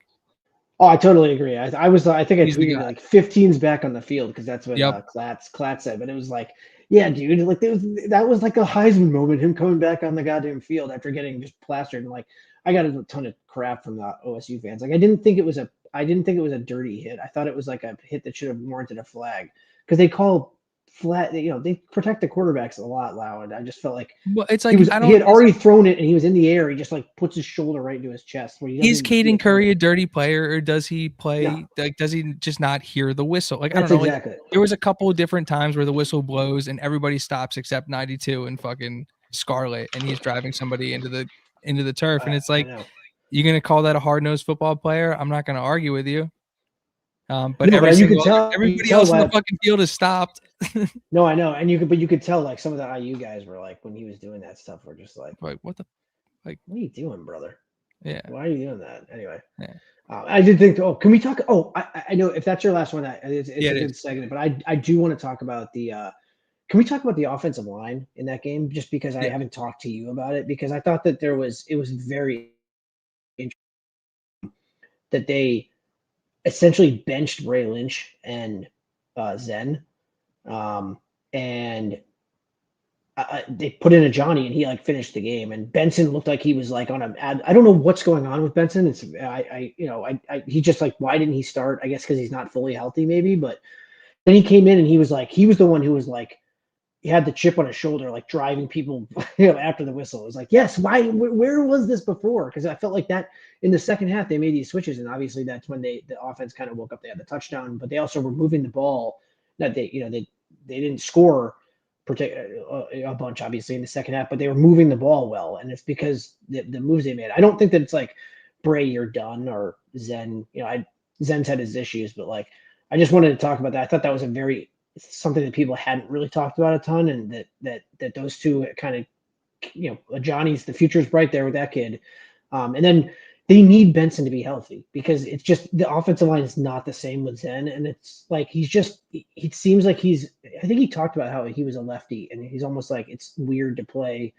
Oh, I totally agree. I think I tweeted like 15's back on the field because that's what Klatz said. But it was like, yeah, dude, like that was like a Heisman moment. Him coming back on the goddamn field after getting just plastered. And like I got a ton of crap from the OSU fans. Like I didn't think it was a dirty hit. I thought it was like a hit that should have warranted a flag because they call flat. They protect the quarterbacks a lot, loud. I just felt like it's like he had already thrown it and he was in the air. He just like puts his shoulder right into his chest. Is Caden Curry a dirty player, or does he play? Yeah. Like, does he just not hear the whistle? Like, I don't know. Exactly. Like, there was a couple of different times where the whistle blows and everybody stops except 92 and fucking Scarlet, and he's driving somebody into the turf, and it's like, you're gonna call that a hard-nosed football player? I'm not gonna argue with you. But everybody else in the fucking field is stopped. No, I know, and you could tell like some of the IU guys were like when he was doing that stuff were just like what the, like, what are you doing, brother? Yeah. Why are you doing that? Anyway. Yeah. I did think. Oh, can we talk? Oh, I know if that's your last one, it's Yeah, a it good is. segment. But I do want to talk about the. Can we talk about the offensive line in that game? Just because I Yeah. haven't talked to you about it, because I thought that it was very interesting that they essentially benched Bray Lynch and Zen, um, and they put in a Johnny, and he like finished the game. And Benson looked like he was like on a. I don't know what's going on with Benson. It's he just like, why didn't he start? I guess because he's not fully healthy, maybe. But then he came in and he was the one who was like, he had the chip on his shoulder, like driving people, after the whistle. It was like, yes, why? Where was this before? Because I felt like that in the second half they made these switches, and obviously that's when the offense kind of woke up. They had the touchdown, but they also were moving the ball. That they didn't score a bunch, obviously, in the second half, but they were moving the ball well, and it's because the moves they made. I don't think that it's like, Bray, you're done, or Zen. Zen's had his issues, but like, I just wanted to talk about that. I thought that was something that people hadn't really talked about a ton, and that those two kind of, Johnny's, the future's bright there with that kid, and then they need Benson to be healthy, because it's just the offensive line is not the same with Zen, and it's like it seems like I think he talked about how he was a lefty, and he's almost like it's weird to play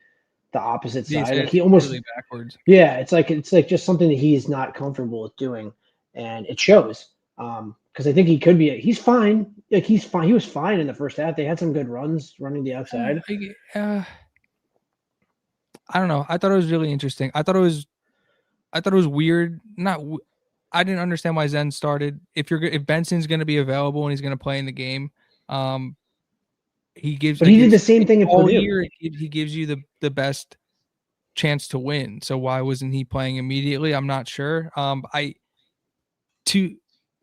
the opposite He side. said Like it's he almost, completely backwards. yeah, it's like just something that he's not comfortable with doing, and it shows. Because I think he could be. He's fine. Like he's fine. He was fine in the first half. They had some good runs running the outside. I don't know. I thought it was really interesting. I thought it was weird. I didn't understand why Zen started. If Benson's going to be available and he's going to play in the game, he gives But like he did the same thing at all Purdue. year. He gives you the best chance to win. So why wasn't he playing immediately? I'm not sure.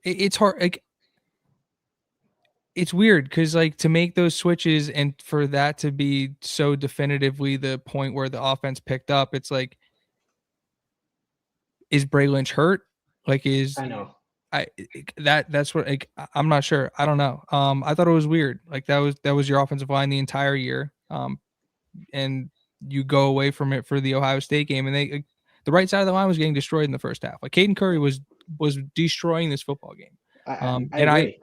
It's hard. Like, it's weird because like to make those switches and for that to be so definitively the point where the offense picked up, it's like, is Bray Lynch hurt? Like, I know. that's what, like, I'm not sure. I don't know. I thought it was weird. Like that was your offensive line the entire year. And you go away from it for the Ohio State game, and the right side of the line was getting destroyed in the first half. Like Caden Curry was destroying this football game. I And agree.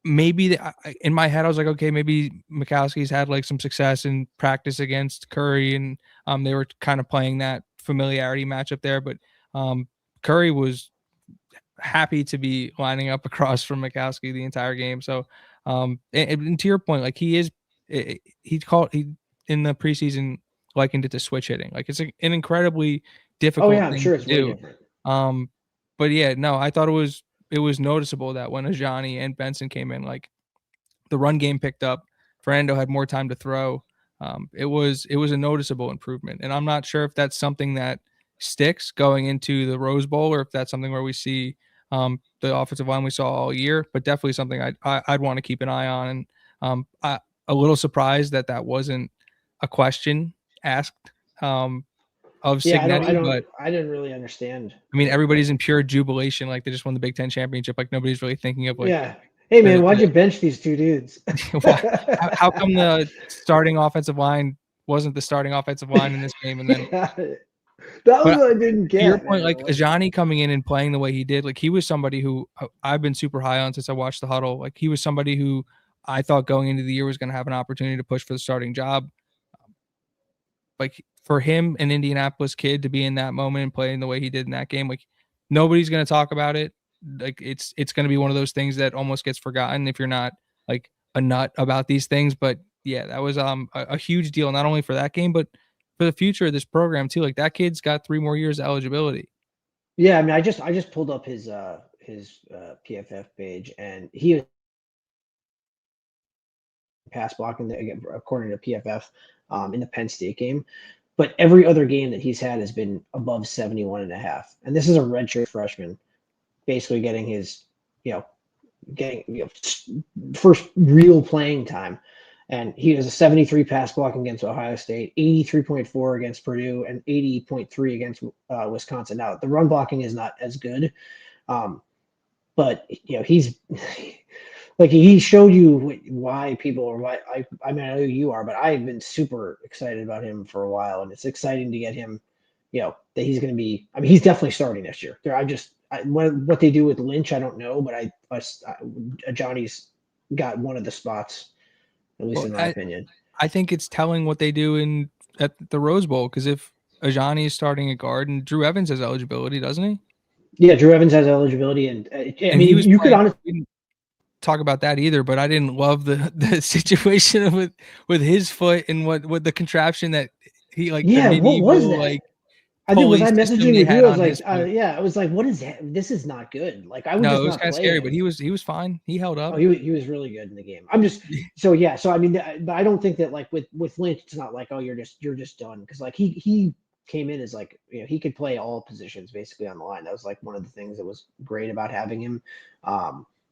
maybe in my head I was like, okay, maybe Mikowski's had like some success in practice against Curry, and they were kind of playing that familiarity matchup there. But Curry was happy to be lining up across from Mikowski the entire game. So, and to your point, like he in the preseason likened it to switch hitting. Like it's an incredibly Oh difficult yeah, I'm thing sure to it's way do. different. But yeah, no, I thought it was noticeable that when Ajani and Benson came in, like the run game picked up, Fernando had more time to throw. It was a noticeable improvement, and I'm not sure if that's something that sticks going into the Rose Bowl, or if that's something where we see the offensive line we saw all year. But definitely something I'd want to keep an eye on. And a little surprised that wasn't a question asked of Yeah, Signetti, but I didn't really understand I mean, what. everybody's in pure jubilation, like they just won the Big Ten championship. Like nobody's really thinking of like Yeah. Hey man, why'd the you bench these two dudes? why, how come the starting offensive line wasn't the starting offensive line in this game? And then, Yeah, that was but what I didn't to your get, point, man. like Ajani coming in and playing the way he did, like he was somebody who I've been super high on since I watched the huddle. Like he was somebody who I thought going into the year was going to have an opportunity to push for the starting job. Like for him, an Indianapolis kid, to be in that moment and playing the way he did in that game, like nobody's going to talk about it. Like it's going to be one of those things that almost gets forgotten if you're not like a nut about these things. But yeah, that was a huge deal, not only for that game, but for the future of this program too. Like that kid's got 3 more years of eligibility. Yeah, I mean, I just pulled up his PFF page, and he was pass blocking according to PFF, in the Penn State game. But every other game that he's had has been above 71.5. And this is a redshirt freshman, basically getting his, you know, first real playing time. And he has a 73 pass blocking against Ohio State, 83.4 against Purdue, and 80.3 against Wisconsin. Now, the run blocking is not as good, but he's like, he showed you why people are why I mean, I know you are, but I've been super excited about him for a while, and it's exciting to get him that he's going to be. I mean, he's definitely starting this year. What they do with Lynch, I don't know, but Johnny's got one of the spots, at least Well, in my opinion. I think it's telling what they do at the Rose Bowl, because if Ajani is starting at guard and Drew Evans has eligibility, doesn't he? Yeah, Drew Evans has eligibility, and I And he mean, was you could playing. honestly. We didn't talk about that either, but I didn't love the situation with his foot and what the contraption that he like the Yeah, what was medieval that? like I think was pulley I system messaging they with you? had I was on like, his foot. yeah, I was like, what is that? This is not good. Like, I would No, just it was not kind of play scary, but him. he was fine. He held Oh, up. he was really good in the game. I'm just so yeah. So I mean, but I don't think that like with Lynch, it's not like, oh, you're just done, because like he came in as like, he could play all positions basically on the line. That was like one of the things that was great about having him,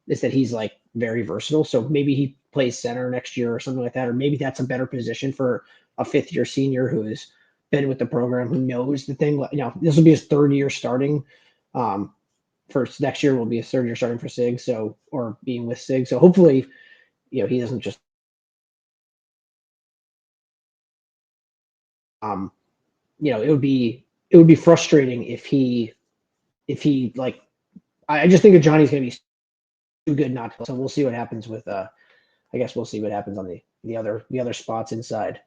is that he's like very versatile. So maybe he plays center next year or something like that, or maybe that's a better position for a 5th-year senior who's been with the program, who knows the thing. This will be his 3rd year starting. First next year will be his 3rd year starting for Sig, or being with Sig. So hopefully, he doesn't just it would be frustrating if he like, I just think that Johnny's gonna be too good not to. So we'll see what happens with I guess we'll see what happens on the other spots inside.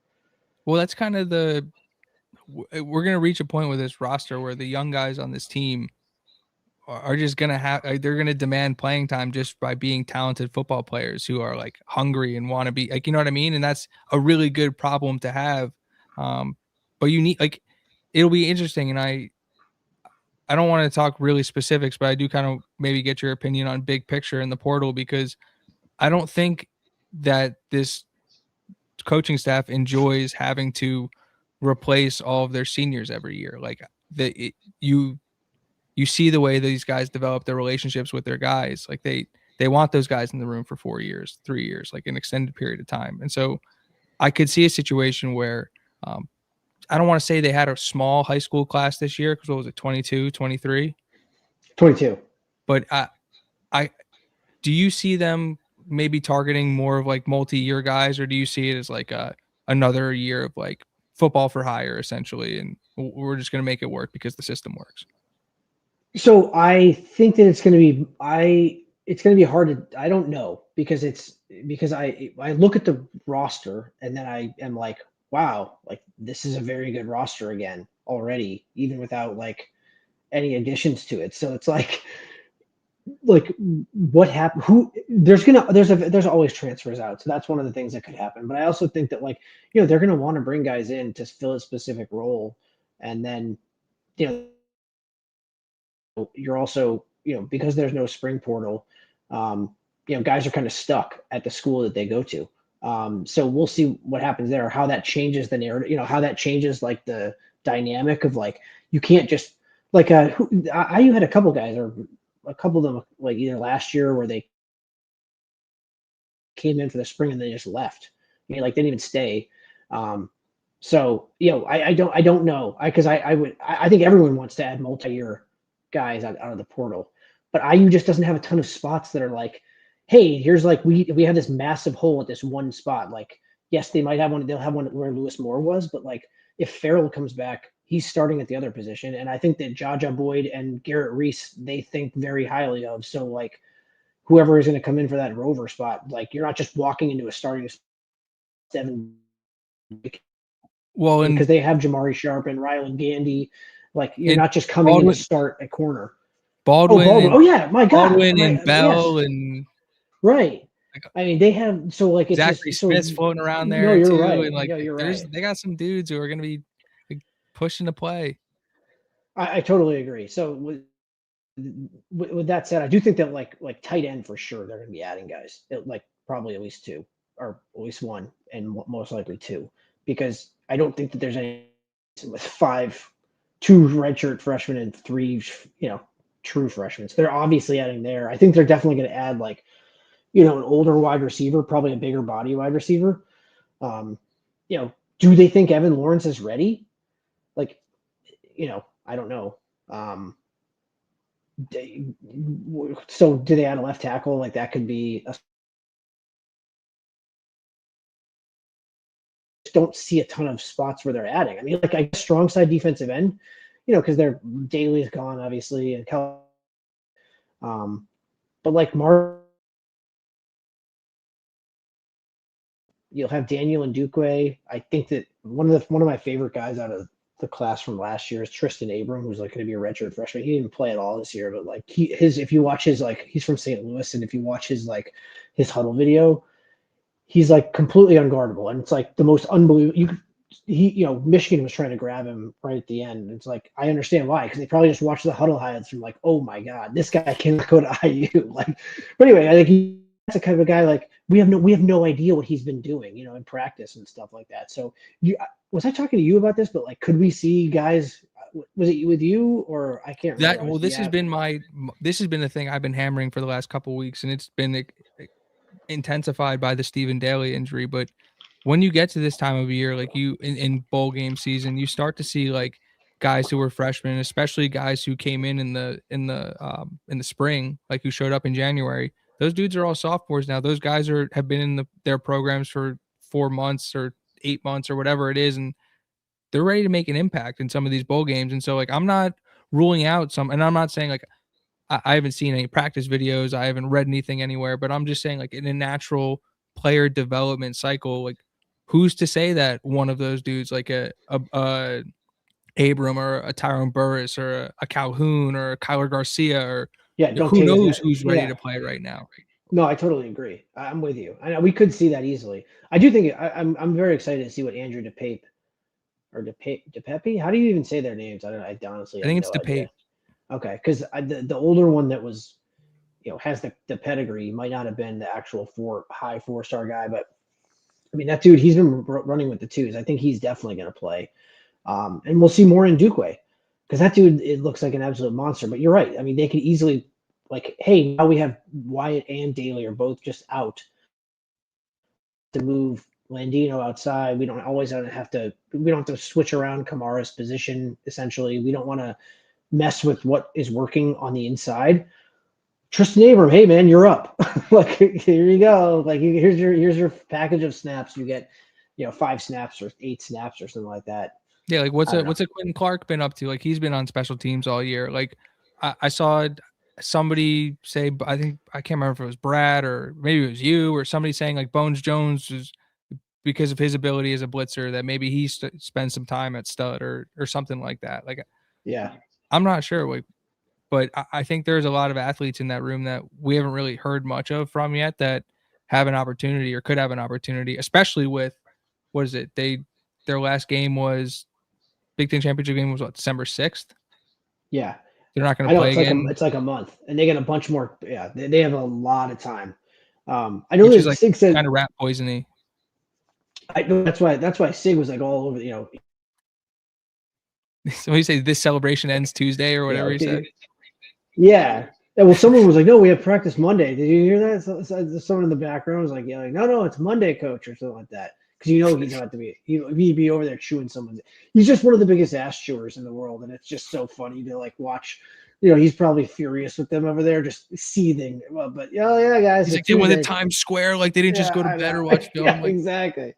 Well, that's kind of we're gonna reach a point with this roster where the young guys on this team are just gonna they're gonna demand playing time just by being talented football players who are like hungry and want to be, like, you know what I mean? And that's a really good problem to have. But you need, like, it'll be interesting. And I don't want to talk really specifics, but I do kind of maybe get your opinion on big picture in the portal, because I don't think that this coaching staff enjoys having to replace all of their seniors every year. Like, you see the way these guys develop their relationships with their guys. Like, they want those guys in the room for 4 years, 3 years, like an extended period of time. And so I could see a situation where, I don't want to say they had a small high school class this year, because what was it, 22, 23? 22. But I do you see them maybe targeting more of like multi-year guys, or do you see it as like another year of like football for hire essentially, and we're just going to make it work because the system works? So I think that it's going to be hard to, I don't know, because I look at the roster and then I am like, wow, like this is a very good roster again already, even without like any additions to it. So it's like what happened, who there's always transfers out. So that's one of the things that could happen. But I also think that, like, they're going to want to bring guys in to fill a specific role. And then, you know, you're also, because there's no spring portal, guys are kind of stuck at the school that they go to. So we'll see what happens there, how that changes the narrative, how that changes like the dynamic of, like, you can't just like, IU had a couple guys, or a couple of them, like either last year where they came in for the spring and they just left. Like, they didn't even stay. So, I don't know. I think everyone wants to add multi-year guys out of the portal, but IU just doesn't have a ton of spots that are like, hey, here's like, we have this massive hole at this one spot. Like, yes, they might have one. They'll have one where Lewis Moore was, but like, if Farrell comes back, he's starting at the other position. And I think that Jaja Boyd and Garrett Reese, they think very highly of. So like, whoever is going to come in for that rover spot, like, you're not just walking into a starting 7, Well, because they have Jamari Sharp and Rylan Gandy. Like, you're and not just coming in to Baldwin, start at corner. Oh, Baldwin Baldwin. and Oh yeah, my God. Baldwin and Yes, Bell and right. like I mean, they have, so like, it's Zachary just so. Smith's floating around No, there you're too, right. and like No, you're right. they got some dudes who are going to be like pushing to play. I totally agree. So with that said, I do think that like tight end for sure they're going to be adding guys. Like, probably at least 2, or at least 1, and most likely 2, because I don't think that there's any with 2 redshirt freshmen and 3, true freshmen. So they're obviously adding there. I think they're definitely going to add, like, an older wide receiver, probably a bigger body wide receiver. Um, do they think Evan Lawrence is ready? Like, I don't know. So do they add a left tackle? Like, that could be a just don't see a ton of spots where they're adding. I mean, like I guess strong side defensive end, because they're Daly's gone obviously and but like Mark, you'll have Daniel and Duque. I think that one of my favorite guys out of the class from last year is Tristan Abram, who's like going to be a redshirt freshman. He didn't play at all this year, but like if you watch his like he's from St. Louis, and if you watch his huddle video, he's like completely unguardable, and it's like the most unbelievable. Michigan was trying to grab him right at the end. It's like I understand why, because they probably just watched the huddle highlights from like, oh my god, this guy cannot go to IU. Like, but anyway, I think that's the kind of a guy like we have no idea what he's been doing, in practice and stuff like that. So was I talking to you about this? But like, could we see guys? Was it with you or I can't remember? Well, this has been the thing I've been hammering for the last couple of weeks, and it's been intensified by the Stephen Daly injury. But when you get to this time of year, like in bowl game season, you start to see like guys who were freshmen, especially guys who came in the spring, like who showed up in January. Those dudes are all sophomores now. Those guys have been in their programs for 4 months or 8 months or whatever it is, and they're ready to make an impact in some of these bowl games. And so like I'm not ruling out and I'm not saying like I haven't seen any practice videos, I haven't read anything anywhere, but I'm just saying like in a natural player development cycle, like who's to say that one of those dudes like a Abram or a Tyrone Burris or a Calhoun or a Kyler Garcia or who knows who's ready to play right now. No, I totally agree. I'm with you. I know we could see that easily. I do think I'm very excited to see what Andrew DePape or DePepe. How do you even say their names? I honestly. I think it's DePape. Okay, because the older one that was, has the pedigree might not have been the actual high 4-star guy, but I mean that dude, he's been running with the twos. I think he's definitely going to play, and we'll see more in Duque because that dude it looks like an absolute monster. But you're right. I mean they could easily like, hey, now we have Wyatt and Daly are both just out to move Landino outside. We don't have to switch around Kamara's position. Essentially, we don't want to mess with what is working on the inside. Tristan Abram, hey man, you're up. Like here you go. Like here's your package of snaps. You get 5 snaps or 8 snaps or something like that. Yeah, like what's a Quentin Clark been up to? Like he's been on special teams all year. Like I saw somebody say, I think I can't remember if it was Brad or maybe it was you or somebody saying like Bones Jones was because of his ability as a blitzer that maybe he spends some time at stud or something like that. Like yeah, I'm not sure. Like, but I think there's a lot of athletes in that room that we haven't really heard much of from yet that have an opportunity or could have an opportunity, especially with what is it? Their last game was Big Ten championship game was what, December 6th? Yeah. They're not going to play again. It's like a month, and they get a bunch more. Yeah, they have a lot of time. I know that like Sig said kind of rat poisoning. I know that's why Sig was like all over. So you say this celebration ends Tuesday or whatever he said. Yeah. Well, someone was like, "No, we have practice Monday." Did you hear that? So someone in the background was like, "Yeah, like, no, it's Monday, coach," or something like that. Because he's not to be. He'd be over there chewing someone's. He's just one of the biggest ass chewers in the world, and it's just so funny to like watch. He's probably furious with them over there, just seething. Well, but yeah, guys. He's like they went to Times Square, like they didn't just go to bed or watch film. Yeah, like, exactly.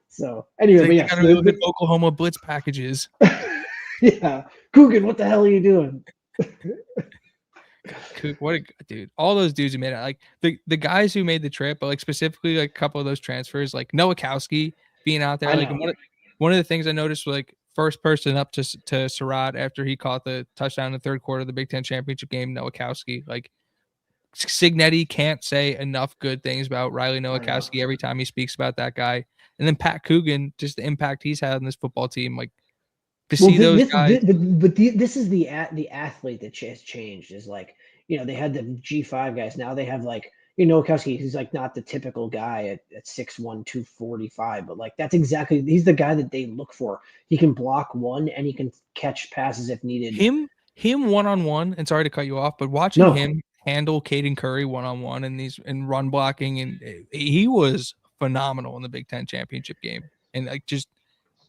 So anyway, they gotta look at Oklahoma blitz packages. Yeah, Coogan, what the hell are you doing? What a dude! All those dudes who made it, like the guys who made the trip, but like specifically like a couple of those transfers, like Nowakowski being out there. Like one of the things I noticed was like first person up to Surratt after he caught the touchdown in the third quarter of the Big Ten championship game. Nowakowski, like Signetti can't say enough good things about Riley Nowakowski every time he speaks about that guy. And then Pat Coogan, just the impact he's had on this football team, like to see those guys. This is the athlete that has changed. Is like they had the G5 guys. Now they have like Nowakowski. He's like not the typical guy at 6'1", 245, but like that's exactly he's the guy that they look for. He can block one and he can catch passes if needed. Him one-on-one. And sorry to cut you off, but watching him handle Caden Curry one-on-one and run blocking, and he was phenomenal in the Big Ten championship game. And like just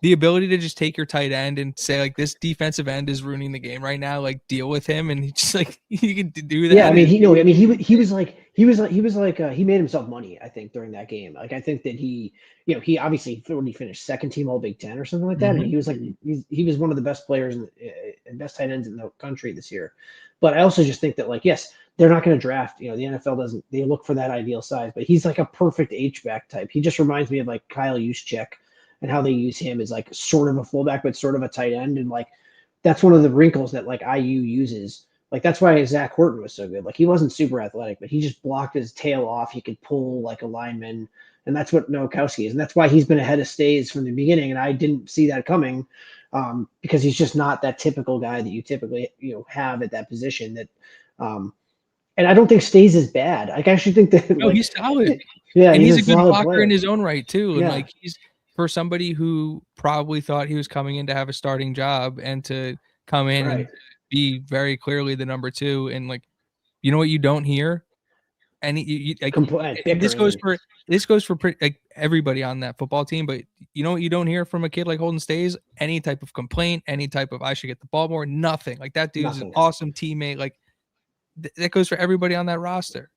the ability to just take your tight end and say like this defensive end is ruining the game right now, like deal with him, and he just like you can do that. Yeah, I mean, he made himself money, I think, during that game. Like, I think that he obviously when he finished second team All Big Ten or something like that. I mean, he was like he was one of the best players and best tight ends in the country this year. But I also just think that, like, yes, they're not going to draft. The NFL doesn't. They look for that ideal size, but he's like a perfect H-back type. He just reminds me of like Kyle Juszczyk and how they use him as like sort of a fullback, but sort of a tight end, and like that's one of the wrinkles that like IU uses. Like, that's why Zach Horton was so good. Like, he wasn't super athletic, but he just blocked his tail off. He could pull like a lineman, and that's what Nowakowski is. And that's why he's been ahead of Stays from the beginning, and I didn't see that coming because he's just not that typical guy that you typically have at that position. That, and I don't think Stays is bad. Like, I actually think that No, he's solid. Yeah, and he's a good blocker player in his own right too. And Yeah. like he's for somebody who probably thought he was coming in to have a starting job and to come in and be very clearly the number 2. And like, you know what you don't hear? And this goes for like everybody on that football team. But you know what you don't hear from a kid like Holden Stays? Any type of complaint, any type of I should get the ball more. Nothing. Like, that dude's an awesome teammate. Like that goes for everybody on that roster.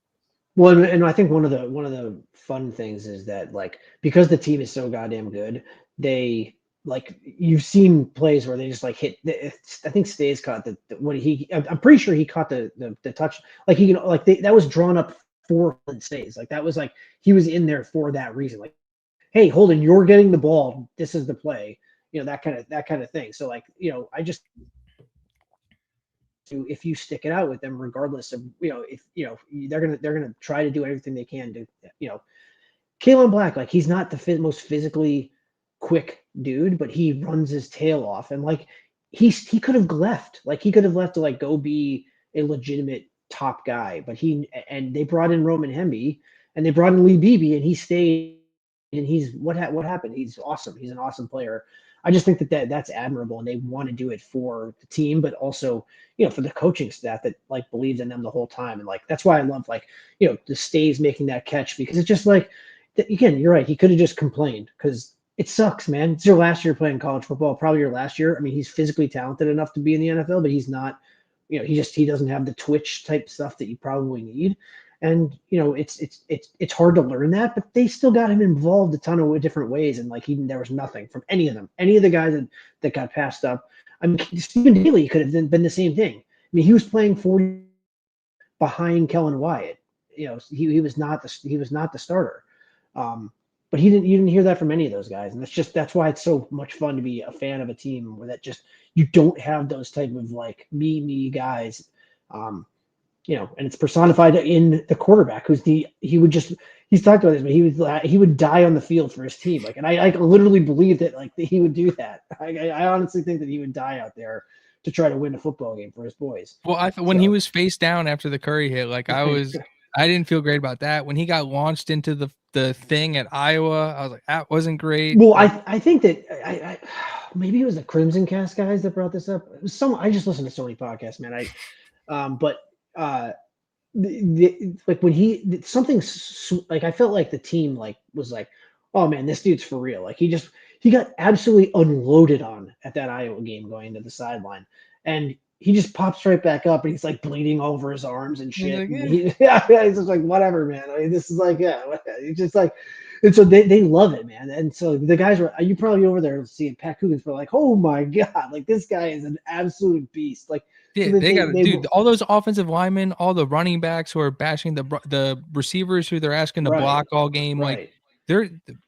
Well, and I think one of the fun things is that, like, because the team is so goddamn good, they like you've seen plays where they just like hit. I think Stays caught I'm pretty sure he caught the touch. Like, he can that was drawn up for Stays. Like, that was like he was in there for that reason. Like, hey, Holden, you're getting the ball. This is the play. That kind of thing. So like I just. If you stick it out with them, regardless of if they're gonna try to do everything they can to Kalen Black, like, he's not the most physically quick dude, but he runs his tail off, and like he could have left, to like go be a legitimate top guy, but they brought in Roman Hemby and they brought in Lee Beebe, and he stayed, and he's what happened? He's awesome. He's an awesome player. I just think that's admirable, and they want to do it for the team, but also, for the coaching staff that like believes in them the whole time. And like, that's why I love the Stays making that catch, because it's just like, again, you're right. He could have just complained because it sucks, man. It's your last year playing college football, probably your last year. I mean, he's physically talented enough to be in the NFL, but he's not, he doesn't have the twitch type stuff that you probably need. And it's hard to learn that, but they still got him involved a ton of different ways, and like there was nothing from any of them, any of the guys that got passed up. I mean, Stephen Daly could have been the same thing. I mean, he was playing 40 behind Kellen Wyatt. He was not the starter, but you didn't hear that from any of those guys, and that's why it's so much fun to be a fan of a team where that just you don't have those type of like me guys. And it's personified in the quarterback, he's talked about this, but he would die on the field for his team. Like, and I literally believe that like that he would do that. I honestly think that he would die out there to try to win a football game for his boys. Well, when he was face down after the Curry hit, like I didn't feel great about that. When he got launched into the thing at Iowa, I was like, that wasn't great. Well, I think that I maybe it was the Crimson Cast guys that brought this up. It was I just listened to so many podcasts, man. Like when something like I felt like the team like was like, oh man, this dude's for real. Like he got absolutely unloaded on at that Iowa game going into the sideline, and he just pops right back up, and he's like bleeding all over his arms and shit. Like, he's just like, whatever, man. I mean, this is like, it's just like, and so they love it, man. And so the guys you probably over there seeing Pat Coogan's, but like, oh my god, like this guy is an absolute beast. Like, yeah, dude, all those offensive linemen, all the running backs who are bashing the receivers who they're asking to block all game, like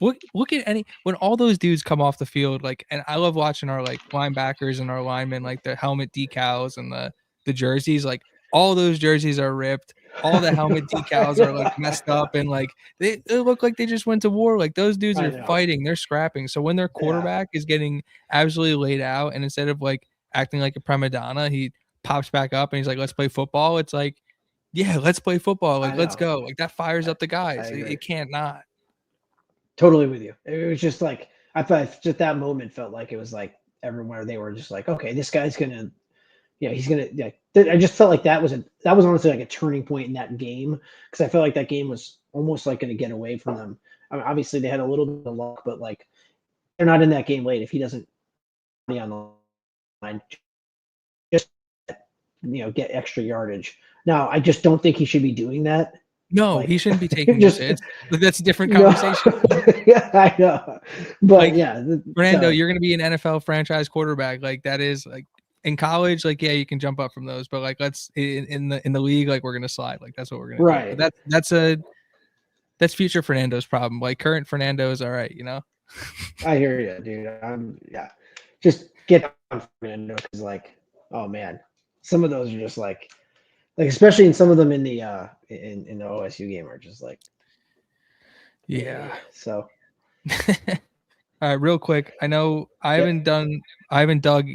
look at when all those dudes come off the field, like, and I love watching our like linebackers and our linemen, like the helmet decals and the jerseys, like all those jerseys are ripped, all the helmet decals are like messed up, and like they look like they just went to war. Like those dudes are fighting, they're scrapping. So when their quarterback is getting absolutely laid out, and instead of like acting like a prima donna, he pops back up and he's like, let's play football. It's like, yeah, let's play football. Like, let's go. Like that fires up the guys. It can't not. Totally with you. It was just like, I thought just that moment felt like it was like everywhere they were just like, okay, this guy's gonna, he's gonna. Yeah, I just felt like that was honestly like a turning point in that game, because I felt like that game was almost like going to get away from them. I mean, obviously they had a little bit of luck, but like they're not in that game late if he doesn't be on the line, just get extra yardage. Now, I just don't think he should be doing that. No, Like, he shouldn't be taking those hits. That's a different conversation. Yeah, I know. But Fernando, you're going to be an NFL franchise quarterback. Like that is like in college, like yeah, you can jump up from those, but like let's in the league, like we're going to slide. Like that's what we're going to do. But that's future Fernando's problem. Like current Fernando is all right, I hear you, dude. Just get on Fernando because oh man, some of those are just like especially in some of them in the in the OSU game are just So all right, real quick, I know I haven't dug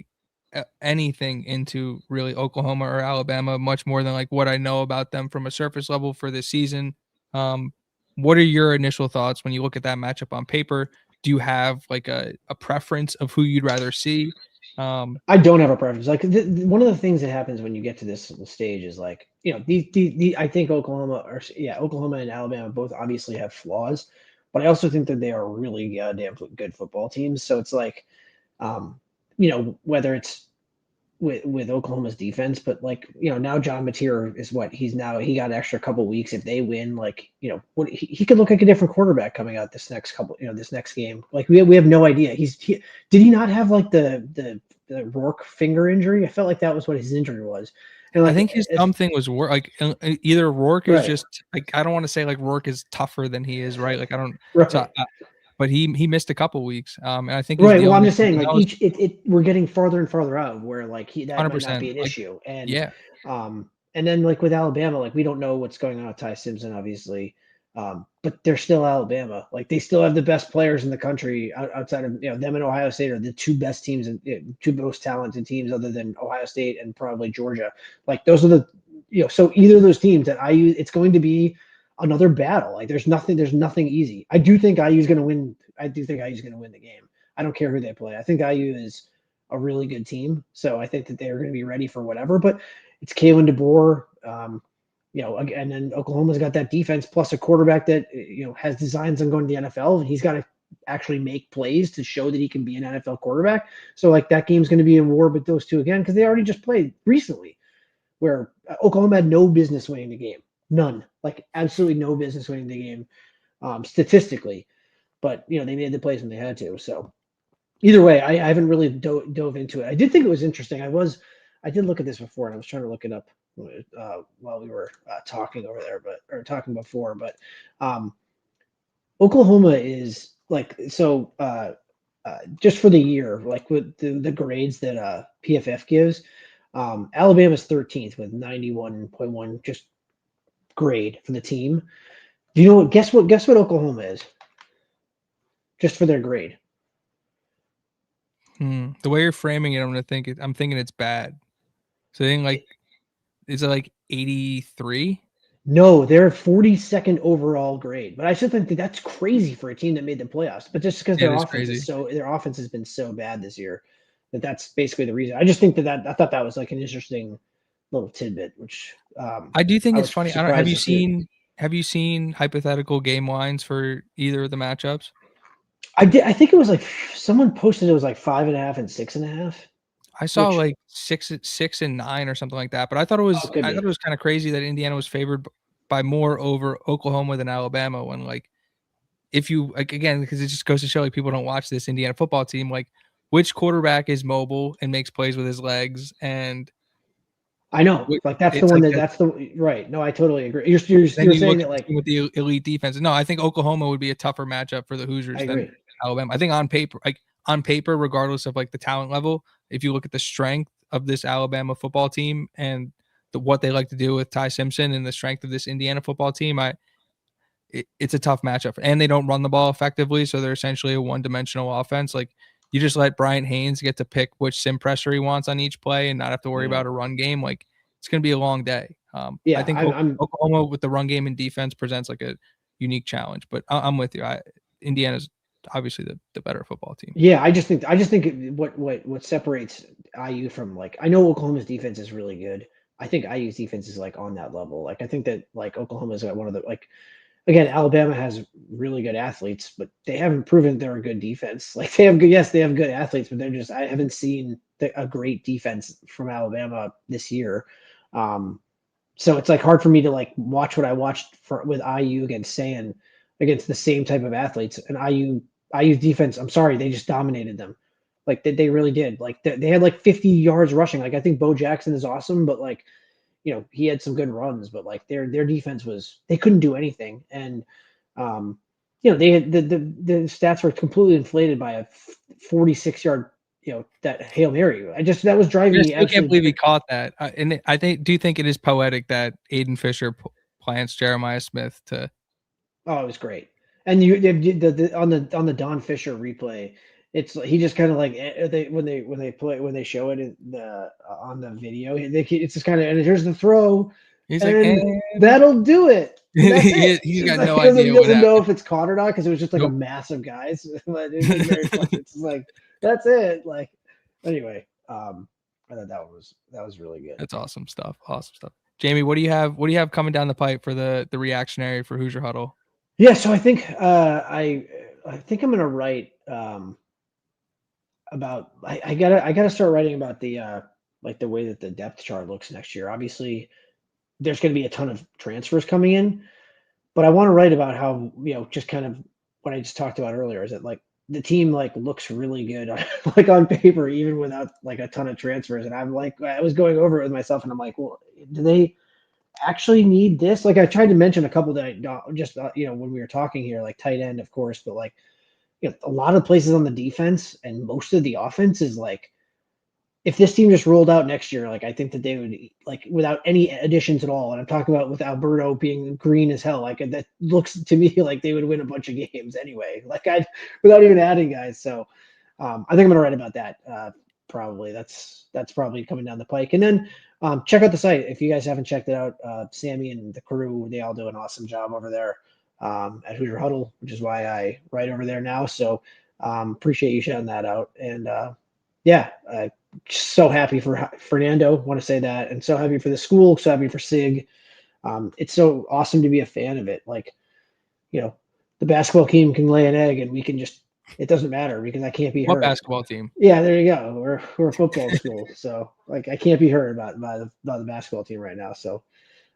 anything into really Oklahoma or Alabama much more than like what I know about them from a surface level for this season. What are your initial thoughts when you look at that matchup on paper? Do you have like a preference of who you'd rather see? I don't have a preference. Like one of the things that happens when you get to this stage is I think Oklahoma and Alabama both obviously have flaws, but I also think that they are really goddamn good football teams. So it's whether it's with Oklahoma's defense, but now John Mateer is he got an extra couple weeks. If they win, he could look like a different quarterback coming out this next game. Like we have no idea. Did he not have the Rourke finger injury? I felt like that was what his injury was. And I think his thumb thing was either Rourke is just like, I don't want to say like Rourke is tougher than he is, right? Like I don't, but he missed a couple weeks. And I think well, I'm just saying we're getting farther and farther out where that might not be an issue. And and then with Alabama, we don't know what's going on with Ty Simpson, obviously. But they're still Alabama. They still have the best players in the country outside of them and Ohio State are the two best teams and two most talented teams other than Ohio State and probably Georgia. Those are the so either of those teams that it's going to be another battle. There's nothing easy. I do think IU is going to win. I do think IU is going to win the game. I don't care who they play. I think IU is a really good team. So I think that they're going to be ready for whatever, but it's Kalen DeBoer, and then Oklahoma's got that defense plus a quarterback that, has designs on going to the NFL, and he's got to actually make plays to show that he can be an NFL quarterback. So that game's going to be in war with those two again, because they already just played recently where Oklahoma had no business winning the game. None, absolutely no business winning the game statistically, but they made the plays when they had to. So either way, I haven't really dove into it. I did think it was interesting. I did look at this before, and I was trying to look it up while we were talking over there, talking before. But Oklahoma is just for the year, with the grades that PFF gives. Alabama's 13th with 91.1 just grade for the team. Do you know what? Guess what Oklahoma is? Just for their grade. The way you're framing it, I'm thinking it's bad. So I think is it 83? No, they're 42nd overall grade. But I still think that's crazy for a team that made the playoffs. But just because their offense has been so bad this year, that's basically the reason. I just think that I thought that was an interesting little tidbit, which I do think it's funny. Have you seen hypothetical game lines for either of the matchups? I did. I think it was someone posted it was 5.5 and 6.5. I saw 6 and 9 or something like that, but I thought it was kind of crazy that Indiana was favored by more over Oklahoma than Alabama. When if you again, because it just goes to show people don't watch this Indiana football team, which quarterback is mobile and makes plays with his legs. And I know, that's the one that's the right. No, I totally agree. You're saying that with the elite defense. No, I think Oklahoma would be a tougher matchup for the Hoosiers than Alabama. I think on paper, regardless of the talent level, if you look at the strength of this Alabama football team and what they like to do with Ty Simpson and the strength of this Indiana football team, it's a tough matchup. And they don't run the ball effectively, so they're essentially a one-dimensional offense. You just let Bryant Haynes get to pick which sim pressure he wants on each play and not have to worry about a run game. It's going to be a long day. I think Oklahoma with the run game and defense presents a unique challenge. But I'm with you. Indiana's obviously the better football team. Yeah, I just think what separates IU from I know Oklahoma's defense is really good. I think IU's defense is on that level. I think that Oklahoma's got one of the again, Alabama has really good athletes, but they haven't proven they're a good defense. Like they have good, yes, they have good athletes, but they're just I haven't seen a great defense from Alabama this year. Um, so it's like hard for me to like watch what I watched with IU against San against the same type of athletes and IU defense. I'm sorry, they just dominated them. Like they really did. Like they had like 50 yards rushing. Like I think Bo Jackson is awesome, but like he had some good runs, but like their defense was they couldn't do anything. And um, they had the stats were completely inflated by a 46-yard that Hail Mary. That was driving I me still can't absolutely. believe he caught that. And I think, do you think it is poetic that Aiden Fisher plants Jeremiah Smith to? Oh, it was great. And on the Don Fisher replay, it's he just kind of like when they show it in the on the video, it's just kind of and here's the throw, He's like, and and that'll do it. And that's it. he's It's got like, no he idea what doesn't know happened. if it's caught or not because it was just like a Nope. massive guys. But it's just very funny. It's just like that's it. Like anyway, I thought that was really good. That's awesome stuff. Awesome stuff. Jamie, what do you have? What do you have coming down the pipe for the reactionary for Hoosier Huddle? Yeah, so I think I think I'm gonna write about I gotta start writing about the like the way that the depth chart looks next year. Obviously, there's gonna be a ton of transfers coming in, but I want to write about how just kind of what I just talked about earlier is that like the team like looks really good like on paper even without like a ton of transfers. And I'm like I was going over it with myself and I'm like, well, do they actually need this? Like I tried to mention a couple that I just when we were talking here, like tight end, of course, but like a lot of places on the defense and most of the offense is like if this team just rolled out next year, like I think that they would like without any additions at all. And I'm talking about with Alberto being green as hell, like that looks to me like they would win a bunch of games anyway. Like I without even adding guys. So I think I'm gonna write about that. Probably that's probably coming down the pike. And then check out the site if you guys haven't checked it out. Sammy and the crew, they all do an awesome job over there at Hoosier Huddle, which is why I write over there now. So appreciate you shouting that out. And yeah, so happy for Fernando. Want to say that, and so happy for the school. So happy for Sig. It's so awesome to be a fan of it. Like, the basketball team can lay an egg, and we can just. It doesn't matter because I can't be What hurt. basketball team? Yeah, there you go. We're a football school, so like I can't be hurt by the basketball team right now. So,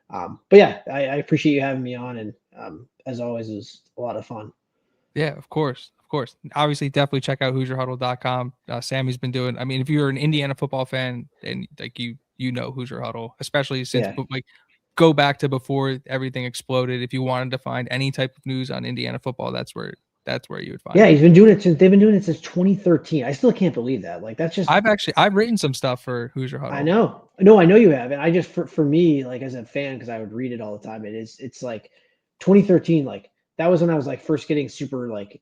but yeah, I appreciate you having me on, and as always, it was a lot of fun. Yeah, of course. Of course. Obviously, definitely check out HoosierHuddle.com. Sammy's been doing, I mean, if you're an Indiana football fan and like you know Hoosier Huddle, especially since like go back to before everything exploded. If you wanted to find any type of news on Indiana football, that's where you would find Yeah, it. they've been doing it since 2013. I still can't believe that. Like that's just I've written some stuff for Hoosier Huddle. I know. No, I know you have. And I just for me, like as a fan, because I would read it all the time, it's like 2013, like that was when I was like first getting super like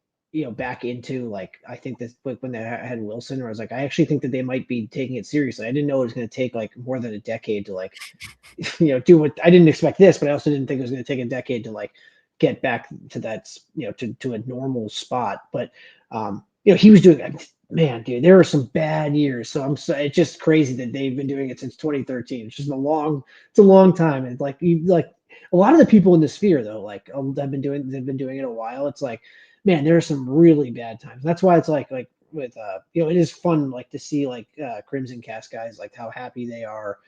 back into like I think that like when they had Wilson, where I was like, I actually think that they might be taking it seriously. I didn't know it was gonna take like more than a decade to like do what I didn't expect this, but I also didn't think it was gonna take a decade to like get back to that to a normal spot. But he was doing man, dude, there were some bad years. So it's just crazy that they've been doing it since 2013. It's just it's a long time. And like a lot of the people in the sphere though, like they've been doing it a while. It's like, man, there are some really bad times. That's why it's like with it is fun like to see like Crimson Cast guys like how happy they are.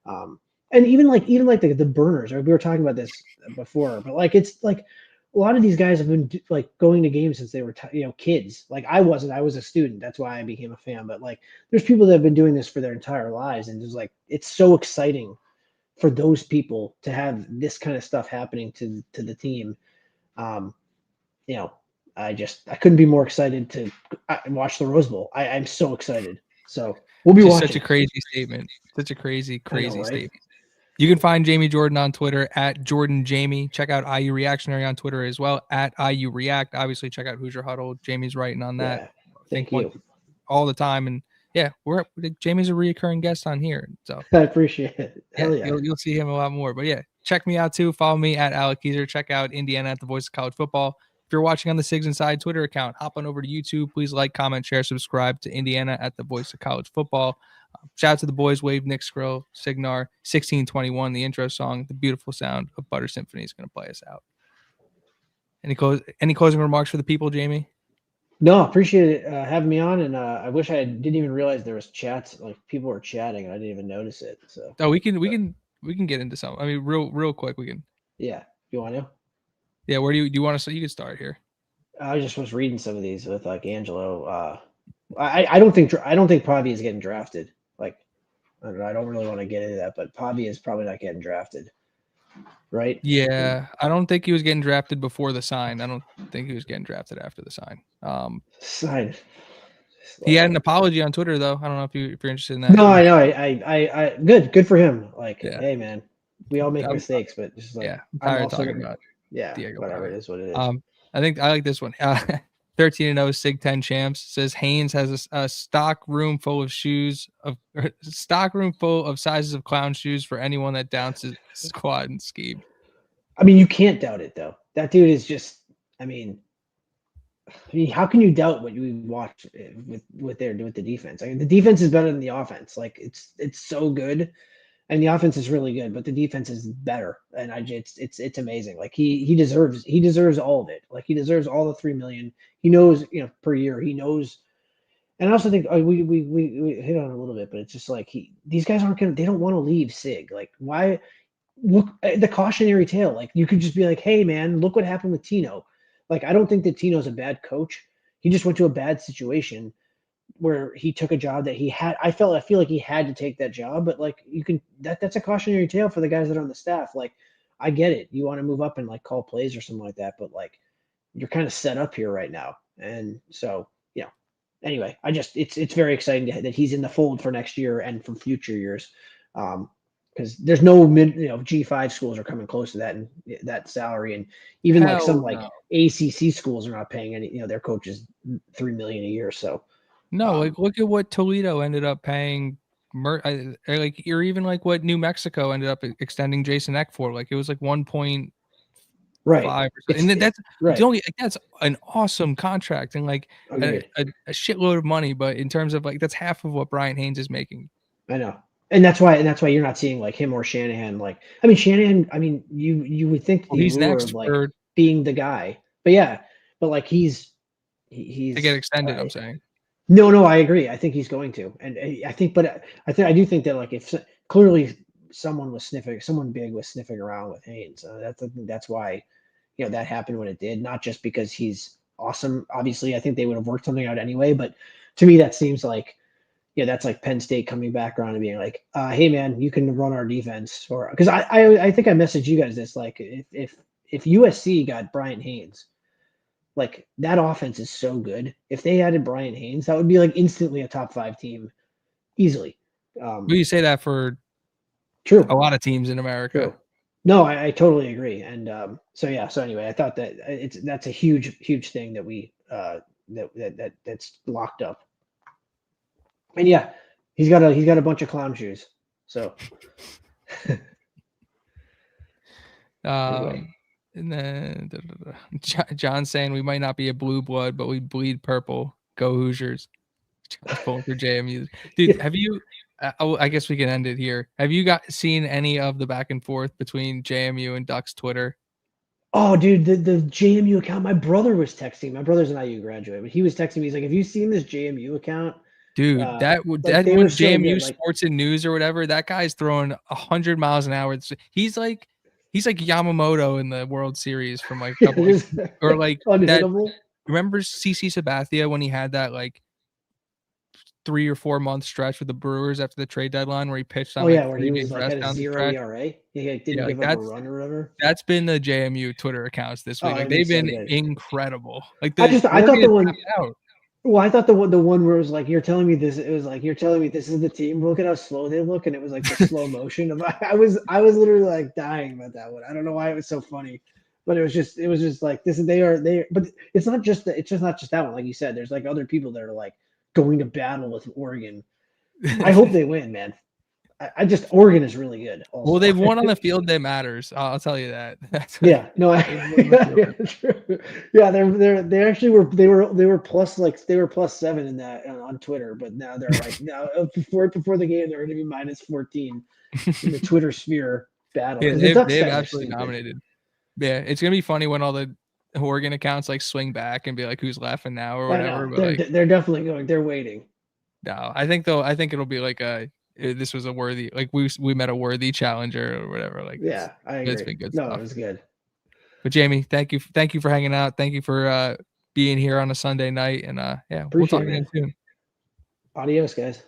And even like the burners, right? We were talking about this before, but like it's like a lot of these guys have been like going to games since they were kids. Like I wasn't. I was a student. That's why I became a fan. But like there's people that have been doing this for their entire lives, and just like it's so exciting for those people to have this kind of stuff happening to the team. Um, I couldn't be more excited to watch the Rose Bowl. I'm so excited. So we'll be just watching. Such a crazy statement. Such a crazy know, right? statement. You can find Jamie Jordan on Twitter at Jordan Jamie. Check out IU Reactionary on Twitter as well at IU React. Obviously, check out Hoosier Huddle. Jamie's writing on that. Yeah, thank you. All the time. And yeah, Jamie's a reoccurring guest on here. So I appreciate it. Hell yeah. You'll see him a lot more. But yeah, check me out too. Follow me at Alec Keiser. Check out Indiana at the Voice of College Football. If you're watching on the Sigs Inside Twitter account, hop on over to YouTube. Please like, comment, share, subscribe to Indiana at the Voice of College Football. Shout out to the boys, Wave, Nick Skrill, Signar, 1621, the intro song, the beautiful sound of Butter Symphony is going to play us out. Any closing remarks for the people, Jamie? No, appreciate it having me on, and I wish I didn't even realize there was chats. Like people were chatting, and I didn't even notice it. So Oh, we can get into some. I mean, real quick, we can. yeah, you want to? Yeah, where do you want to start? You can start here. I just was reading some of these with like Angelo. I don't think Pavi is getting drafted. Like I don't really want to get into that, but Pavi is probably not getting drafted, right? Yeah, I don't think he was getting drafted before the sign. I don't think he was getting drafted after the sign. Sign. He had an apology on Twitter though. I don't know if you're interested in that. No, I know. I good for him. Like, Yeah. hey, man, we all make I'm, mistakes, but just like yeah, I'm I'm tired of also talking about Diego whatever Pavi. it is, what it is. I think I like this one. 13-0 Sig 10 champs says Haynes has a stock room full of sizes of clown shoes for anyone that doubts his squad and scheme. I mean, you can't doubt it though. That dude is just. I mean, how can you doubt what you watch with the defense? I mean, the defense is better than the offense. Like it's so good, and the offense is really good, but the defense is better. And it's amazing. Like he deserves all of it. Like he deserves all the 3 million. He knows per year. He knows. And I also think we hit on it a little bit, but it's just like these guys they don't want to leave Sig. Like why? Look at the cautionary tale. Like you could just be like, hey man, look what happened with Tino. Like I don't think that Tino's a bad coach. He just went to a bad situation where he took a job that he had. I feel like he had to take that job, but like that's a cautionary tale for the guys that are on the staff. Like I get it. You want to move up and like call plays or something like that, but like you're kind of set up here right now. And so, anyway, it's very exciting that he's in the fold for next year and for future years. Because there's no G5 schools are coming close to that and that salary, and even like some like ACC schools are not paying any their coaches 3 million a year. So no, like look at what Toledo ended up paying, like or even like what New Mexico ended up extending Jason Eck for. Like it was like 1.5 right, and that's right. That's an awesome contract and like a shitload of money. But in terms of like that's half of what Brian Haynes is making. I know. And that's why you're not seeing like him or Shanahan. Like, I mean, Shanahan, I mean, you would think the He's allure next of like for being the guy, but like he's to get extended. I'm saying. No, I agree. I think he's going to, and I do think that like if clearly someone big was sniffing around with Haynes. That's why that happened when it did. Not just because he's awesome. Obviously, I think they would have worked something out anyway. But to me, that seems like. Yeah, that's like Penn State coming back around and being like, "Hey, man, you can run our defense." Or because I think I messaged you guys this like if USC got Brian Haynes, like that offense is so good. If they added Brian Haynes, that would be like instantly a top 5 team, easily. Well, you say that for true a lot of teams in America. True. No, I totally agree. And so anyway, I thought that that's a huge thing that we that's locked up. And yeah, he's got a bunch of clown shoes. So anyway. And then John saying we might not be a blue blood, but we bleed purple. Go Hoosiers. Pulling for JMU. Dude, have you I guess we can end it here. Have you seen any of the back and forth between JMU and Duck's Twitter? Oh, dude, the JMU account. My brother was texting. My brother's an IU graduate, but he was texting me. He's like, "Have you seen this JMU account?" Dude, that when JMU Sports and News or whatever, that guy's throwing 100 miles an hour. He's like Yamamoto in the World Series from like double or like unhittable. Remember CC Sabathia when he had that like 3 or 4 month stretch with the Brewers after the trade deadline where he pitched on where he was like had a 0 ERA. He didn't give up a run or whatever. That's been the JMU Twitter accounts this week. Like they've been incredible. Like I thought the one. Well, I thought the one where it was like, you're telling me this. It was like, you're telling me this is the team. Look at how slow they look, and it was like the slow motion of. I was literally like dying about that one. I don't know why it was so funny, but it was just like this. They. But it's not just that. It's just not just that one. Like you said, there's like other people that are like going to battle with Oregon. I hope they win, man. Oregon is really good. Also. Well, they've won on the field that matters. I'll tell you that. Yeah, they actually were +7 in that on Twitter, but now they're like before the game they're going to be -14 in the Twitter sphere battle. Yeah, they've absolutely dominated. Yeah, it's gonna be funny when all the Oregon accounts like swing back and be like, "Who's laughing now?" or I whatever. know But like, they're definitely going. They're waiting. no, I think though, I think it'll be like this was a worthy, like we met a worthy challenger or whatever. Like Yeah, I it's agree. been good No, it stuff. was good. But Jamie, thank you for hanging out. Thank you for being here on a Sunday night, and yeah, we'll Appreciate talk it, again man. soon. Adios, guys.